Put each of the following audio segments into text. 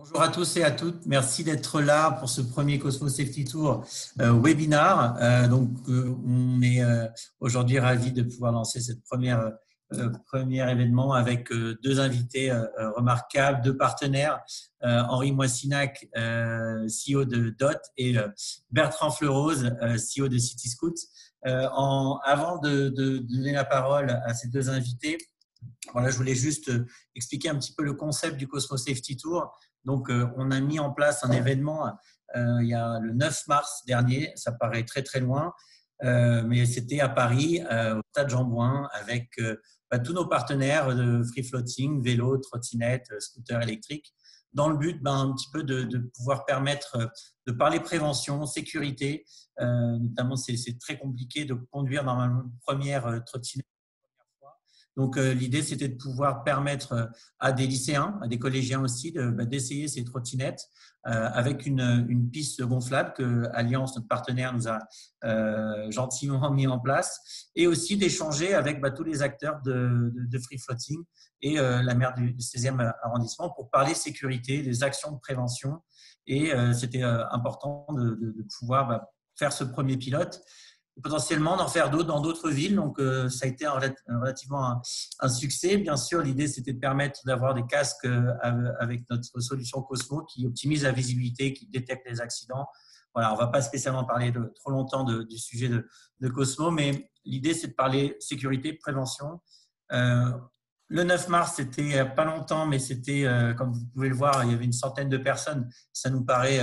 Bonjour à tous et à toutes. Merci d'être là pour ce premier Cosmos Safety Tour webinar. On est aujourd'hui ravis de pouvoir lancer cette premier événement avec deux invités remarquables, deux partenaires, Henri Moissinac, CEO de DOT, et Bertrand Fleurose, CEO de CityScoot. Avant de donner la parole à ces deux invités, voilà, je voulais juste expliquer un petit peu le concept du Cosmos Safety Tour. Donc, on a mis en place un événement il y a le 9 mars dernier. Ça paraît très, très loin, mais c'était à Paris, au Stade Jean-Bouin, avec tous nos partenaires de free floating, vélo, trottinette, scooter électrique, dans le but un petit peu de pouvoir permettre de parler prévention, sécurité. Notamment, c'est très compliqué de conduire normalement une première trottinette. Donc, l'idée, c'était de pouvoir permettre à des lycéens, à des collégiens aussi, d'essayer ces trottinettes avec une piste gonflable que Alliance, notre partenaire, nous a gentiment mis en place, et aussi d'échanger avec tous les acteurs de free floating et la maire du 16e arrondissement pour parler sécurité, des actions de prévention. Et c'était important de pouvoir faire ce premier pilote, potentiellement d'en faire d'autres dans d'autres villes. Donc, ça a été relativement un succès. Bien sûr, l'idée, c'était de permettre d'avoir des casques avec notre solution Cosmo qui optimise la visibilité, qui détecte les accidents. Voilà, on ne va pas spécialement parler trop longtemps du sujet de Cosmo, mais l'idée, c'est de parler sécurité, prévention. Le 9 mars, c'était pas longtemps, mais c'était, comme vous pouvez le voir, il y avait une centaine de personnes. Ça nous paraît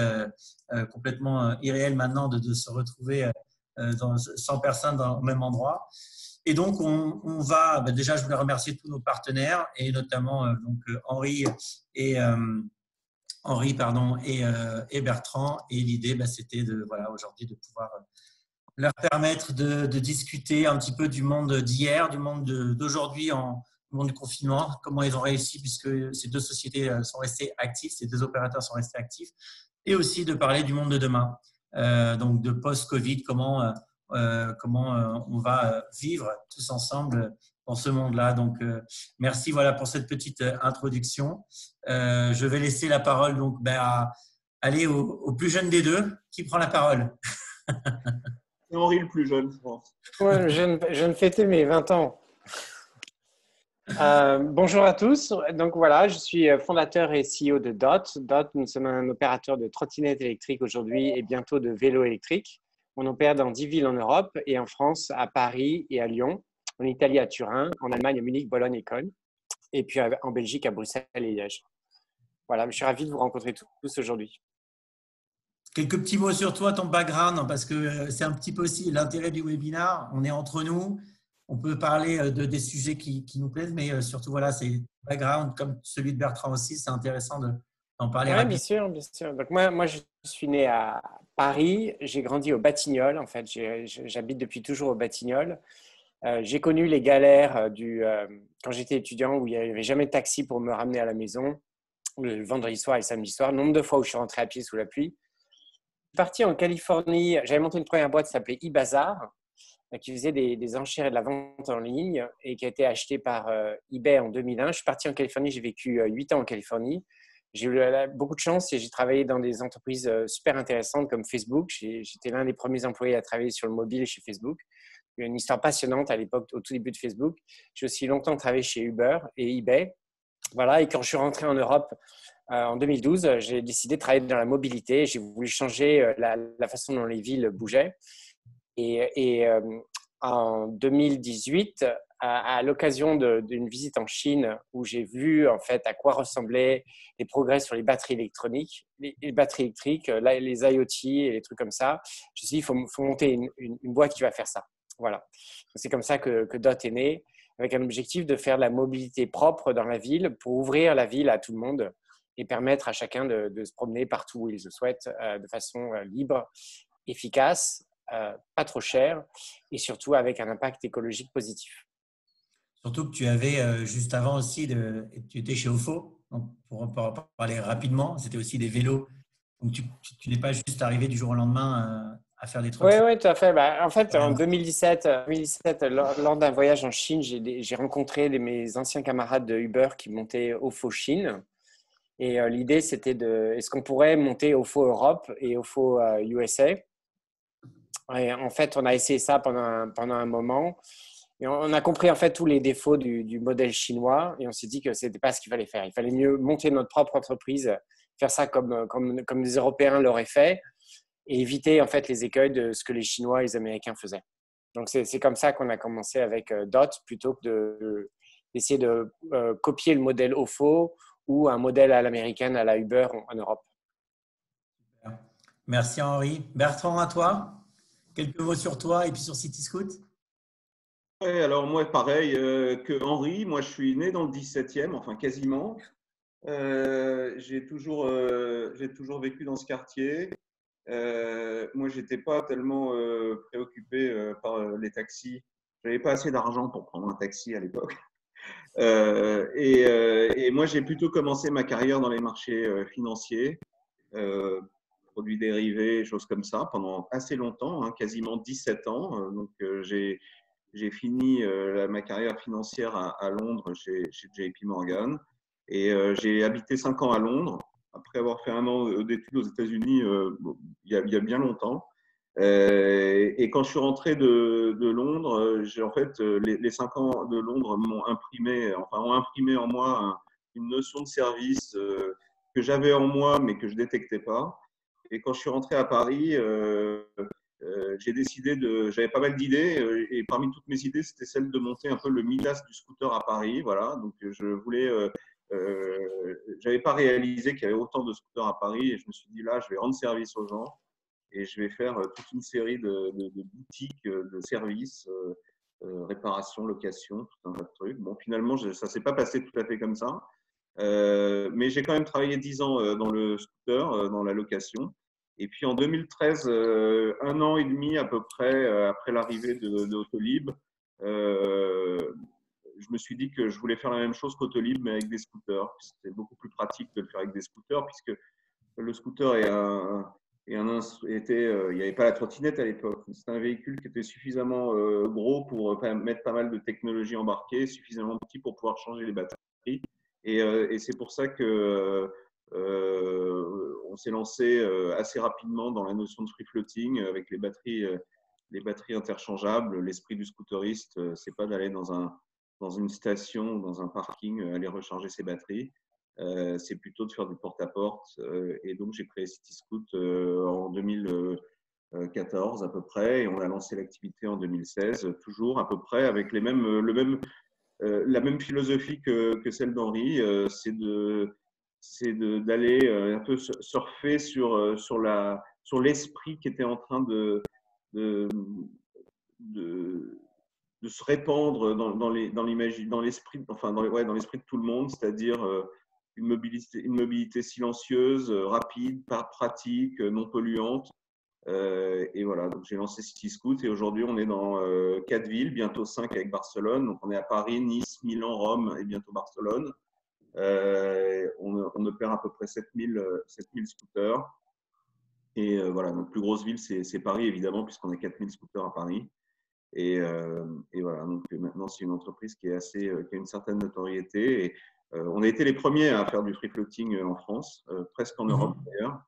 complètement irréel maintenant de se retrouver 100 personnes au même endroit. Et donc, on va, déjà, je voulais remercier tous nos partenaires, et notamment Henri et Bertrand. Et l'idée, c'était aujourd'hui de pouvoir leur permettre de discuter un petit peu du monde d'hier, du monde d'aujourd'hui, le monde du confinement, comment ils ont réussi, puisque ces deux sociétés sont restées actives, ces deux opérateurs sont restés actifs, et aussi de parler du monde de demain. Donc de post-Covid, comment on va vivre tous ensemble dans ce monde-là. Donc, merci pour cette petite introduction. Je vais laisser la parole à aller au plus jeune des deux. Qui prend la parole? C'est Henri le plus jeune, je pense. Ouais, je viens de fêter mes 20 ans. Bonjour à tous. Donc voilà, je suis fondateur et CEO de DOT. DOT, nous sommes un opérateur de trottinettes électriques aujourd'hui et bientôt de vélos électriques. On opère dans 10 villes en Europe et en France, à Paris et à Lyon, en Italie à Turin, en Allemagne à Munich, Bologne et Cologne, et puis en Belgique à Bruxelles et Liège. Voilà, je suis ravi de vous rencontrer tous aujourd'hui. Quelques petits mots sur toi, ton background, parce que c'est un petit peu aussi l'intérêt du webinaire. On est entre nous, on peut parler des sujets qui nous plaisent, mais surtout, c'est background comme celui de Bertrand aussi. C'est intéressant d'en parler Oui, rapidement. bien sûr, bien sûr. Donc moi, je suis né à Paris. J'ai grandi au Batignolles. En fait, j'habite depuis toujours au Batignolles. J'ai connu les galères quand j'étais étudiant où il n'y avait jamais de taxi pour me ramener à la maison, le vendredi soir et le samedi soir. Nombre de fois où je suis rentré à pied sous la pluie. Je suis parti en Californie. J'avais monté une première boîte qui s'appelait eBazaar, qui faisait des enchères et de la vente en ligne et qui a été achetée par eBay en 2001. Je suis parti en Californie. J'ai vécu 8 ans en Californie. J'ai eu beaucoup de chance et j'ai travaillé dans des entreprises super intéressantes comme Facebook. J'étais l'un des premiers employés à travailler sur le mobile chez Facebook. Il y a une histoire passionnante à l'époque, au tout début de Facebook. J'ai aussi longtemps travaillé chez Uber et eBay. Voilà. Et quand je suis rentré en Europe en 2012, j'ai décidé de travailler dans la mobilité. J'ai voulu changer la façon dont les villes bougeaient. Et en 2018, à l'occasion d'une visite en Chine où j'ai vu en fait à quoi ressemblaient les progrès sur les batteries électroniques, les batteries électriques, les IoT et les trucs comme ça, je me suis dit, il faut monter une boîte qui va faire ça. Voilà. C'est comme ça que DOT est né, avec un objectif de faire de la mobilité propre dans la ville pour ouvrir la ville à tout le monde et permettre à chacun de se promener partout où il le souhaite de façon libre, efficace, pas trop cher et surtout avec un impact écologique positif. Surtout que tu avais juste avant aussi, tu étais chez Ofo, donc pour parler rapidement, c'était aussi des vélos. Donc, tu n'es pas juste arrivé du jour au lendemain à faire des trottinettes. Oui, tout à fait. En fait, en 2017 lors d'un voyage en Chine, j'ai rencontré mes anciens camarades de Uber qui montaient Ofo Chine. Et l'idée, c'était est-ce qu'on pourrait monter OFO Europe et OFO USA. Et en fait, on a essayé ça pendant un moment. Et on a compris en fait tous les défauts du modèle chinois et on s'est dit que ce n'était pas ce qu'il fallait faire. Il fallait mieux monter notre propre entreprise, faire ça comme les Européens l'auraient fait et éviter en fait les écueils de ce que les Chinois et les Américains faisaient. Donc, c'est comme ça qu'on a commencé avec Dot plutôt que d'essayer de copier le modèle OFO ou un modèle à l'américaine, à la Uber en Europe. Merci Henri. Bertrand, à toi. Quelques mots sur toi et puis sur CityScoot. Ouais, alors moi, pareil que Henri, moi je suis né dans le 17e, enfin quasiment. J'ai toujours vécu dans ce quartier. Moi, j'étais pas tellement préoccupé par les taxis. J'avais pas assez d'argent pour prendre un taxi à l'époque. Et moi, j'ai plutôt commencé ma carrière dans les marchés financiers, euh, produits dérivés, choses comme ça, pendant assez longtemps, hein, quasiment 17 ans. Donc, j'ai fini ma carrière financière à Londres chez JP Morgan. Et j'ai habité 5 ans à Londres, après avoir fait un an d'études aux États-Unis il y a bien longtemps. Et quand je suis rentré de Londres, en fait, les 5 ans de Londres ont imprimé en moi une notion de service que j'avais en moi, mais que je détectais pas. Et quand je suis rentré à Paris, j'ai décidé j'avais pas mal d'idées, et parmi toutes mes idées, c'était celle de monter un peu le Midas du scooter à Paris. Voilà, donc je voulais. J'avais pas réalisé qu'il y avait autant de scooters à Paris, et je me suis dit là, je vais rendre service aux gens. Et je vais faire toute une série de boutiques, de services, réparation, location, tout un tas de trucs. Bon, finalement, ça ne s'est pas passé tout à fait comme ça. Mais j'ai quand même travaillé 10 ans dans le scooter, dans la location. Et puis en 2013, un an et demi à peu près après l'arrivée d'Autolib, je me suis dit que je voulais faire la même chose qu'Autolib, mais avec des scooters. C'était beaucoup plus pratique de le faire avec des scooters, puisque le scooter il n'y avait pas la trottinette à l'époque. C'était un véhicule qui était suffisamment gros pour mettre pas mal de technologie embarquée, suffisamment petit pour pouvoir changer les batteries. Et c'est pour ça que on s'est lancé assez rapidement dans la notion de free floating avec les batteries interchangeables. L'esprit du scooteriste, c'est pas d'aller dans une station, dans un parking, aller recharger ses batteries. C'est plutôt de faire du porte-à-porte. Et donc, j'ai créé CityScoot en 2014 à peu près, et on a lancé l'activité en 2016, toujours à peu près avec la même philosophie que celle d'Henri, c'est d'aller un peu surfer sur l'esprit qui était en train de, de se répandre dans l'esprit, enfin dans l'esprit de tout le monde, c'est-à-dire une mobilité silencieuse, rapide, pratique, non polluante. Et voilà, donc j'ai lancé CityScoot et aujourd'hui on est dans 4 villes, bientôt 5 avec Barcelone. Donc on est à Paris, Nice, Milan, Rome et bientôt Barcelone. On opère à peu près 7000 scooters. Et voilà, notre plus grosse ville c'est Paris évidemment, puisqu'on a 4000 scooters à Paris. Et voilà, donc maintenant c'est une entreprise qui a une certaine notoriété. Et on a été les premiers à faire du free floating en France, presque en Europe d'ailleurs.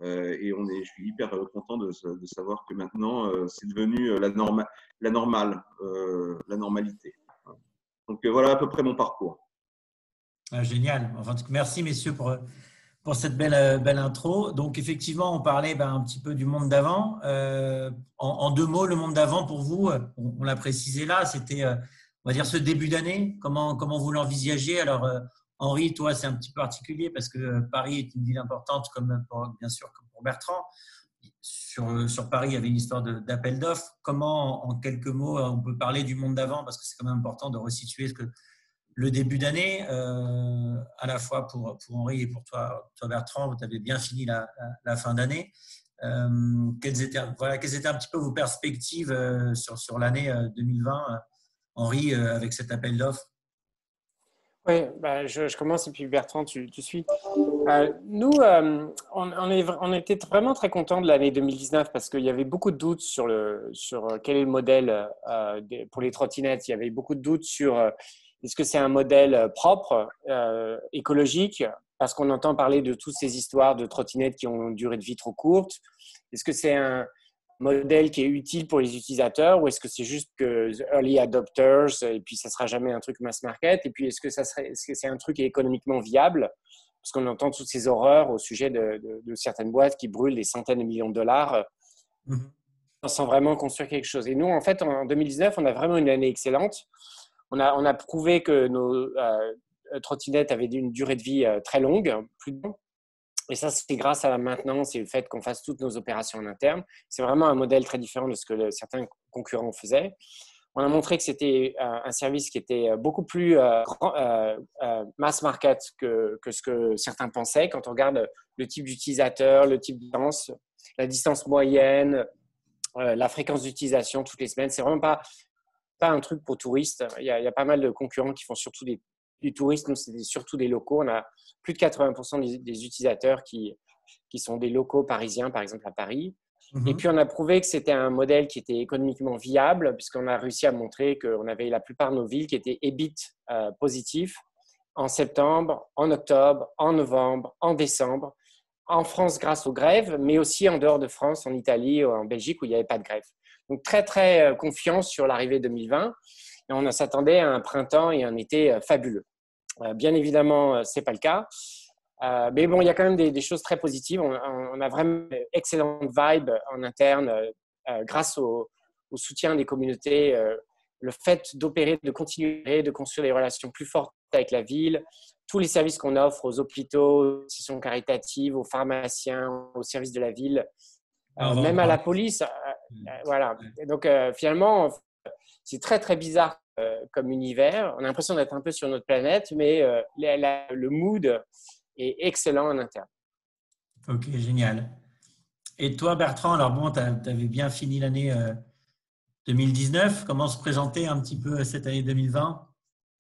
Et je suis hyper content de savoir que maintenant c'est devenu la normalité. Donc voilà à peu près mon parcours. Ah, génial. Enfin, merci messieurs pour cette belle intro. Donc effectivement, on parlait un petit peu du monde d'avant. En 2 mots, le monde d'avant pour vous, on l'a précisé là, c'était, on va dire, ce début d'année. Comment vous l'envisagez? Alors, Henri, toi, c'est un petit peu particulier parce que Paris est une ville importante, bien sûr, comme pour Bertrand. Sur Paris, il y avait une histoire d'appel d'offres. Comment, en quelques mots, on peut parler du monde d'avant? Parce que c'est quand même important de resituer le début d'année, à la fois pour Henri et pour toi Bertrand, vous avez bien fini la fin d'année. Quelles étaient un petit peu vos perspectives sur l'année 2020, Henri, avec cet appel d'offres? Oui, je commence et puis Bertrand, tu suis. Nous, on était vraiment très contents de l'année 2019 parce qu'il y avait beaucoup de doutes sur quel est le modèle pour les trottinettes. Il y avait beaucoup de doutes sur est-ce que c'est un modèle propre, écologique, parce qu'on entend parler de toutes ces histoires de trottinettes qui ont une durée de vie trop courte? Est-ce que c'est un modèle qui est utile pour les utilisateurs ou est-ce que c'est juste que early adopters et puis ça ne sera jamais un truc mass market? Et puis est-ce que c'est un truc qui est économiquement viable? Parce qu'on entend toutes ces horreurs au sujet de certaines boîtes qui brûlent des centaines de millions de dollars sans vraiment construire quelque chose. Et nous, en fait, en 2019, on a vraiment une année excellente. On a prouvé que nos trottinettes avaient une durée de vie très longue, plus longue. Et ça, c'est grâce à la maintenance et le fait qu'on fasse toutes nos opérations en interne. C'est vraiment un modèle très différent de ce que certains concurrents faisaient. On a montré que c'était un service qui était beaucoup plus mass market que ce que certains pensaient. Quand on regarde le type d'utilisateur, le type de distance, la distance moyenne, la fréquence d'utilisation toutes les semaines, c'est vraiment pas un truc pour touristes. Il y a pas mal de concurrents qui font surtout du tourisme. Nous, c'est surtout des locaux. On a plus de 80% des utilisateurs qui sont des locaux parisiens, par exemple à Paris. Et puis, on a prouvé que c'était un modèle qui était économiquement viable puisqu'on a réussi à montrer qu'on avait la plupart de nos villes qui étaient EBIT positifs en septembre, en octobre, en novembre, en décembre, en France grâce aux grèves, mais aussi en dehors de France, en Italie ou en Belgique où il n'y avait pas de grève. Donc, très, très confiant sur l'arrivée 2020. Et on s'attendait à un printemps et un été fabuleux. Bien évidemment, ce n'est pas le cas. Mais bon, il y a quand même des choses très positives. On a vraiment une excellente vibe en interne grâce au soutien des communautés. Le fait d'opérer, de continuer, de construire des relations plus fortes avec la ville, tous les services qu'on offre aux hôpitaux, aux institutions caritatives, aux pharmaciens, aux services de la ville, même à la police. Voilà. Et donc, finalement, c'est très, très bizarre comme univers. On a l'impression d'être un peu sur notre planète, mais le mood est excellent en interne. Ok, génial. Et toi, Bertrand, alors bon, tu avais bien fini l'année 2019. Comment se présenter un petit peu cette année 2020?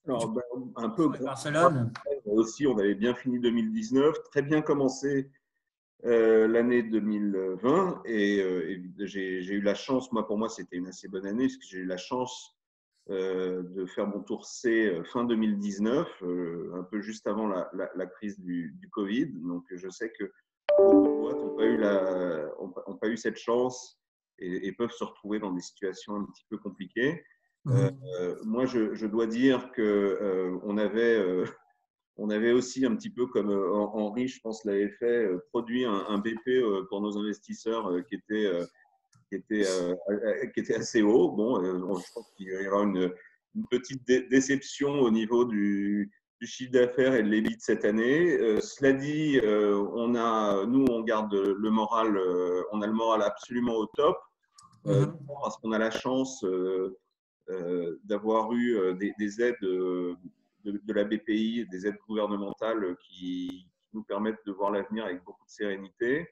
Alors, un peu Barcelone. aussi, on avait bien fini 2019, très bien commencé l'année 2020 et j'ai eu la chance, pour moi c'était une assez bonne année parce que j'ai eu la chance de faire mon tour C fin 2019, un peu juste avant la crise du Covid. Donc je sais que beaucoup de boîtes n'ont pas eu cette chance et peuvent se retrouver dans des situations un petit peu compliquées. Moi, je dois dire que on avait aussi un petit peu comme Henri, je pense, l'avait fait, produit un BP pour nos investisseurs qui était assez haut. Bon, je pense qu'il y aura une petite déception au niveau du chiffre d'affaires et de l'EBIT cette année. Cela dit, nous, on garde le moral, on a le moral absolument au top parce qu'on a la chance d'avoir eu des aides de la BPI, des aides gouvernementales qui nous permettent de voir l'avenir avec beaucoup de sérénité.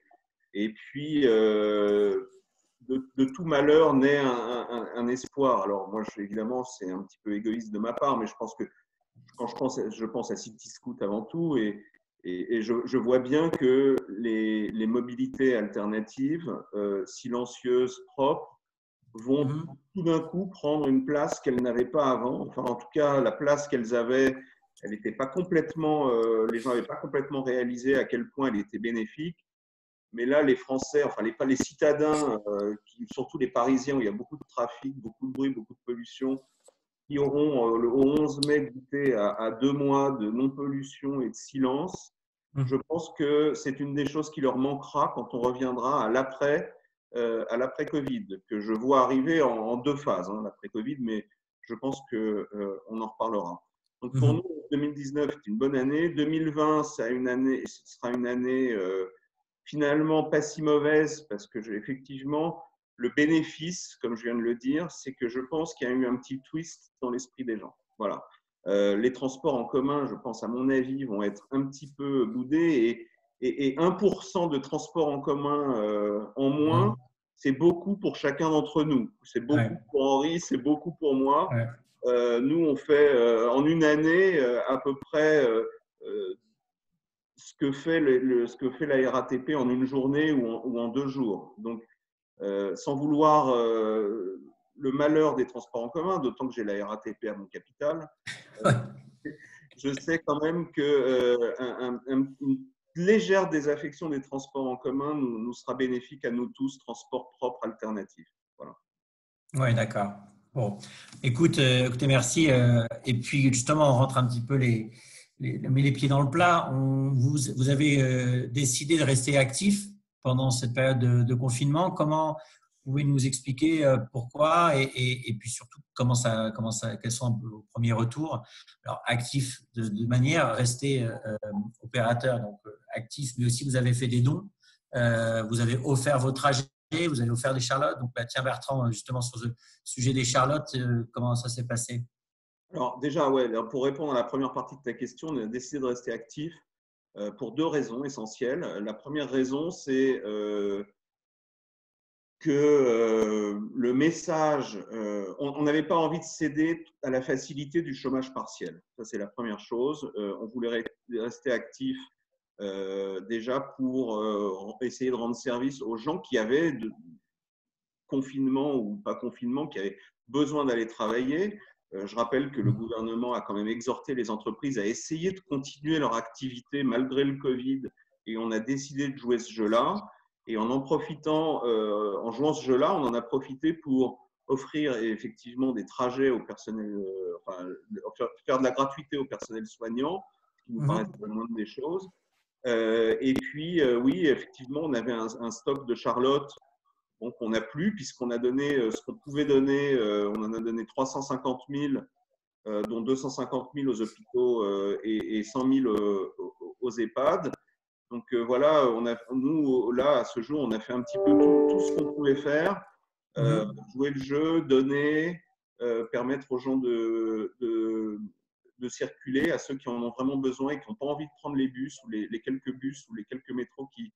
Et puis, de tout malheur naît un espoir. Alors, moi, évidemment, c'est un petit peu égoïste de ma part, mais je pense que quand je pense à CityScoot avant tout, et je vois bien que les mobilités alternatives, silencieuses, propres, vont tout d'un coup prendre une place qu'elles n'avaient pas avant. Enfin, en tout cas, la place qu'elles avaient, elle n'était pas complètement, les gens n'avaient pas complètement réalisé à quel point elle était bénéfique. Mais là, les Français, enfin les citadins, surtout les Parisiens où il y a beaucoup de trafic, beaucoup de bruit, beaucoup de pollution, qui auront le 11 mai goûté à 2 mois de non-pollution et de silence, je pense que c'est une des choses qui leur manquera quand on reviendra à l'après-Covid, que je vois arriver en 2 phases, l'après-Covid, mais je pense qu'on en reparlera. Donc pour nous, 2019 est une bonne année. 2020, ce sera une année finalement pas si mauvaise parce que effectivement, le bénéfice, comme je viens de le dire, c'est que je pense qu'il y a eu un petit twist dans l'esprit des gens. Voilà. Les transports en commun, je pense, à mon avis, vont être un petit peu boudés et 1% de transports en commun en moins, c'est beaucoup pour chacun d'entre nous. C'est beaucoup pour Henri, c'est beaucoup pour moi. Nous, on fait en une année à peu près ce que fait la RATP en une journée ou en 2 jours. Donc, sans vouloir le malheur des transports en commun, d'autant que j'ai la RATP à mon capital, je sais quand même que une légère désaffection des transports en commun nous sera bénéfique à nous tous, transports propres alternatifs. Voilà. Oui, d'accord. Bon, écoutez, merci. Et puis, justement, on rentre un petit peu met les pieds dans le plat. Vous avez décidé de rester actif pendant cette période de confinement. Comment vous pouvez nous expliquer pourquoi et puis surtout quels sont vos premiers retours? Alors, actif de manière, rester opérateur, donc actif, mais aussi vous avez fait des dons. Vous avez offert vos trajets. Vous avez offert des charlottes. Donc, tiens, Bertrand, justement, sur ce sujet des charlottes, comment ça s'est passé? Alors, déjà, ouais, pour répondre à la première partie de ta question, on a décidé de rester actif pour 2 raisons essentielles. La première raison, c'est que le message, on n'avait pas envie de céder à la facilité du chômage partiel. Ça, c'est la première chose. On voulait rester actif déjà pour essayer de rendre service aux gens qui avaient confinement ou pas confinement, qui avaient besoin d'aller travailler. Je rappelle que le gouvernement a quand même exhorté les entreprises à essayer de continuer leur activité malgré le Covid, et on a décidé de jouer ce jeu-là. Et en profitant, en jouant ce jeu-là, on en a profité pour offrir effectivement des trajets au personnel, faire de la gratuité au personnel soignant, ce qui nous paraît la moindre des choses. Et puis, oui, effectivement, on avait un stock de Charlotte. Donc, on n'a plus, puisqu'on a donné ce qu'on pouvait donner. On en a donné 350 000, dont 250 000 aux hôpitaux et 100 000 aux EHPAD. Donc, voilà, nous, là, à ce jour, on a fait un petit peu tout ce qu'on pouvait faire. Jouer le jeu, donner, permettre aux gens de circuler, à ceux qui en ont vraiment besoin et qui n'ont pas envie de prendre les bus ou les quelques bus ou les quelques métros qui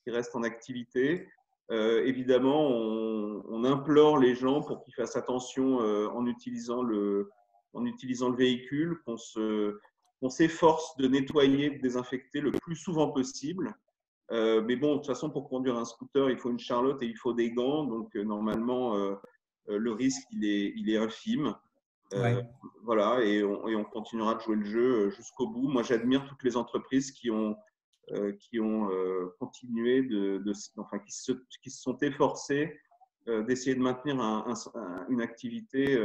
restent en activité. Évidemment, on implore les gens pour qu'ils fassent attention en utilisant le véhicule, qu'on s'efforce de nettoyer, de désinfecter le plus souvent possible. Mais bon, de toute façon, pour conduire un scooter, il faut une charlotte et il faut des gants. Donc, normalement, le risque, il est infime. Voilà, et on continuera de jouer le jeu jusqu'au bout. Moi, j'admire toutes les entreprises qui ont continué qui se sont efforcés d'essayer de maintenir une activité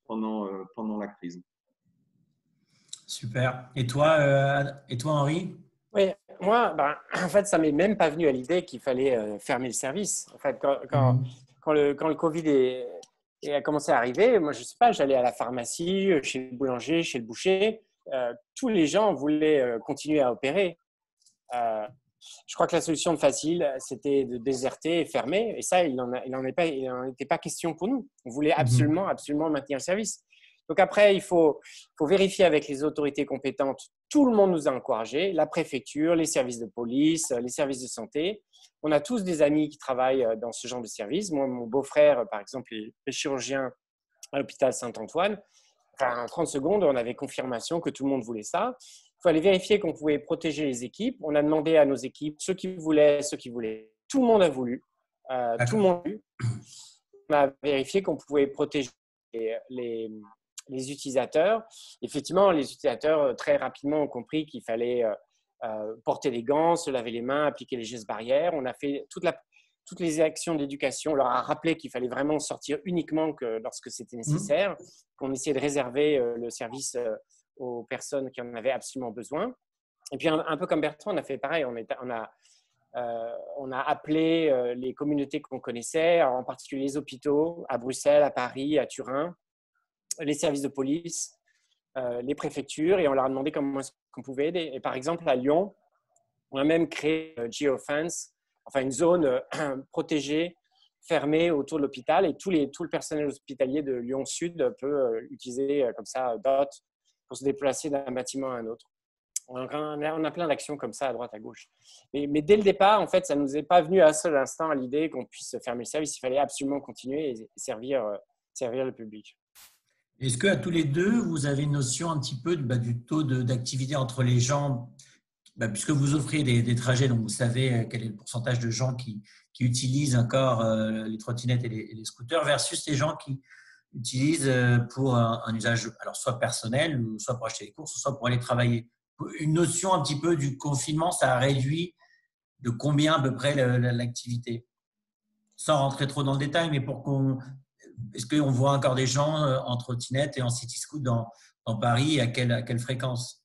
pendant la crise. Super. Et toi, Henri? Oui, moi, en fait, ça m'est même pas venu à l'idée qu'il fallait fermer le service. En fait, quand le Covid a commencé à arriver, moi, je sais pas, j'allais à la pharmacie, chez le boulanger, chez le boucher. Tous les gens voulaient continuer à opérer. Je crois que la solution facile, c'était de déserter et fermer. Et ça, il n'en était pas question pour nous. On voulait absolument maintenir le service. Donc après, il faut vérifier avec les autorités compétentes. Tout le monde nous a encouragés, la préfecture, les services de police, les services de santé. On a tous des amis qui travaillent dans ce genre de service. Moi, mon beau-frère, par exemple, est chirurgien à l'hôpital Saint-Antoine. Enfin, en 30 secondes, on avait confirmation que tout le monde voulait ça. Il faut aller vérifier qu'on pouvait protéger les équipes. On a demandé à nos équipes, ceux qui voulaient. Tout le monde a voulu. Tout le monde a voulu. On a vérifié qu'on pouvait protéger les utilisateurs. Effectivement, les utilisateurs très rapidement ont compris qu'il fallait porter des gants, se laver les mains, appliquer les gestes barrières. On a fait toutes les actions d'éducation. On leur a rappelé qu'il fallait vraiment sortir uniquement que lorsque c'était nécessaire, qu'on essayait de réserver le service aux personnes qui en avaient absolument besoin. Et puis, un peu comme Bertrand, on a fait pareil. On a appelé les communautés qu'on connaissait, en particulier les hôpitaux à Bruxelles, à Paris, à Turin, les services de police, les préfectures, et on leur a demandé comment est-ce qu'on pouvait aider. Et par exemple, à Lyon, on a même créé Geofence, enfin une zone protégée, fermée autour de l'hôpital, et tout le personnel hospitalier de Lyon Sud peut utiliser comme ça DOT pour se déplacer d'un bâtiment à un autre. On a plein d'actions comme ça à droite, à gauche. Mais dès le départ, en fait, ça ne nous est pas venu à un seul instant à l'idée qu'on puisse fermer le service. Il fallait absolument continuer et servir le public. Est-ce qu'à tous les deux, vous avez une notion un petit peu du taux d'activité entre les gens, puisque vous offrez des trajets, donc vous savez quel est le pourcentage de gens qui utilisent encore les trottinettes et les scooters versus les gens qui utilisent pour un usage, alors soit personnel, ou soit pour acheter des courses, soit pour aller travailler. Une notion un petit peu du confinement, ça a réduit de combien à peu près l'activité? Sans rentrer trop dans le détail, mais est-ce qu'on voit encore des gens en trottinette et en city scoot dans Paris et à quelle fréquence?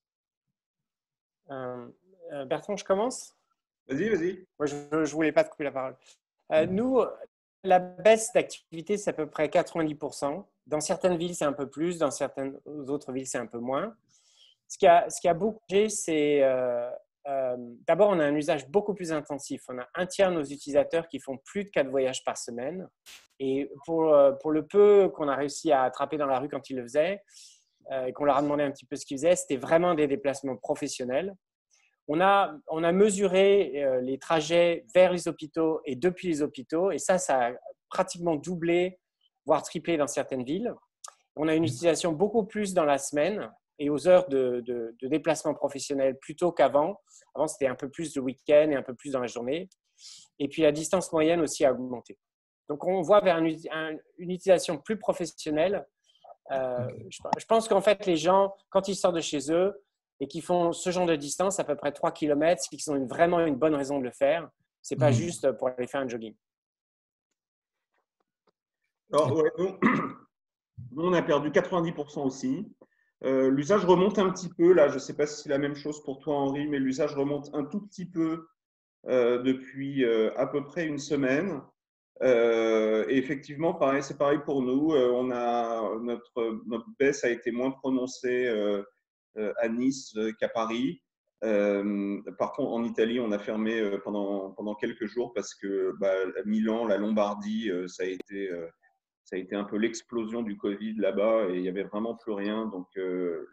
Bertrand, je commence? Vas-y, vas-y. Moi, je ne voulais pas te couper la parole. Nous, la baisse d'activité, c'est à peu près 90%. Dans certaines villes, c'est un peu plus. Dans certaines autres villes, c'est un peu moins. Ce qui a beaucoup changé, c'est d'abord, on a un usage beaucoup plus intensif. On a un tiers de nos utilisateurs qui font plus de 4 voyages par semaine. Et pour le peu qu'on a réussi à attraper dans la rue quand ils le faisaient, et qu'on leur a demandé un petit peu ce qu'ils faisaient, c'était vraiment des déplacements professionnels. On a mesuré les trajets vers les hôpitaux et depuis les hôpitaux, et ça a pratiquement doublé, voire triplé dans certaines villes. On a une utilisation beaucoup plus dans la semaine et aux heures de déplacement professionnel plutôt qu'avant. Avant, c'était un peu plus le week-end et un peu plus dans la journée. Et puis, la distance moyenne aussi a augmenté. Donc, on voit vers une utilisation plus professionnelle. Je pense qu'en fait, les gens, quand ils sortent de chez eux et qu'ils font ce genre de distance, à peu près 3 km, c'est qu'ils ont vraiment une bonne raison de le faire. Ce n'est pas juste pour aller faire un jogging. Alors, ouais, nous, on a perdu 90% aussi. L'usage remonte un petit peu. Là, je ne sais pas si c'est la même chose pour toi, Henri, mais l'usage remonte un tout petit peu depuis à peu près une semaine. Et effectivement, c'est pareil pour nous. Notre baisse a été moins prononcée à Nice qu'à Paris. Par contre, en Italie, on a fermé pendant quelques jours parce que Milan, la Lombardie, ça a été un peu l'explosion du Covid là-bas et il n'y avait vraiment plus rien. Donc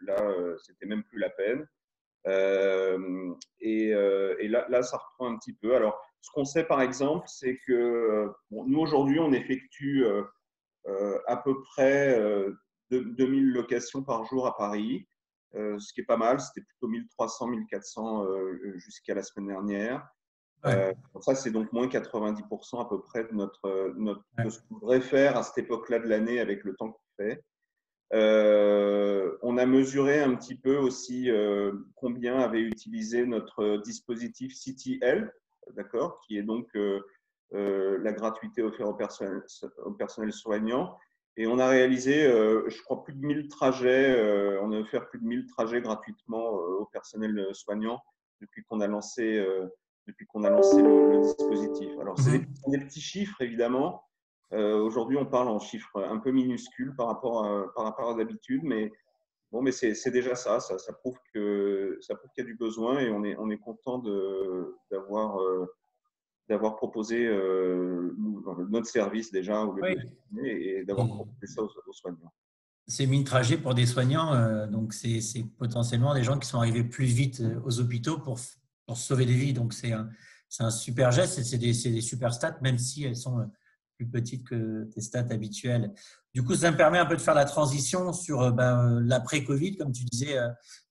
là, c'était même plus la peine. Et là, ça reprend un petit peu. Alors, ce qu'on sait par exemple, c'est que nous aujourd'hui, on effectue à peu près 2000 locations par jour à Paris, ce qui est pas mal. C'était plutôt 1300, 1400 jusqu'à la semaine dernière. Ouais. Ça, c'est donc moins 90% à peu près de de ce qu'on devrait faire à cette époque-là de l'année avec le temps qu'on fait. On a mesuré un petit peu aussi combien avait utilisé notre dispositif CityHealth, d'accord, qui est donc la gratuité offerte au personnel soignant. Et on a réalisé, je crois, plus de 1000 trajets. On a offert plus de 1000 trajets gratuitement au personnel soignant depuis qu'on a lancé, le dispositif. Alors, c'est des petits chiffres, évidemment. Aujourd'hui, on parle en chiffres un peu minuscules par rapport à d'habitude, mais bon, mais c'est déjà ça. Ça prouve qu'il y a du besoin et on est content d'avoir proposé notre service déjà au lieu de Oui. le filmer et d'avoir proposé ça aux soignants. C'est 1000 trajets pour des soignants, donc c'est potentiellement des gens qui sont arrivés plus vite aux hôpitaux pour sauver des vies. Donc c'est un super geste et c'est des super stats, même si elles sont plus petites que tes stats habituelles. Du coup, ça me permet un peu de faire la transition sur l'après-Covid. Comme tu disais,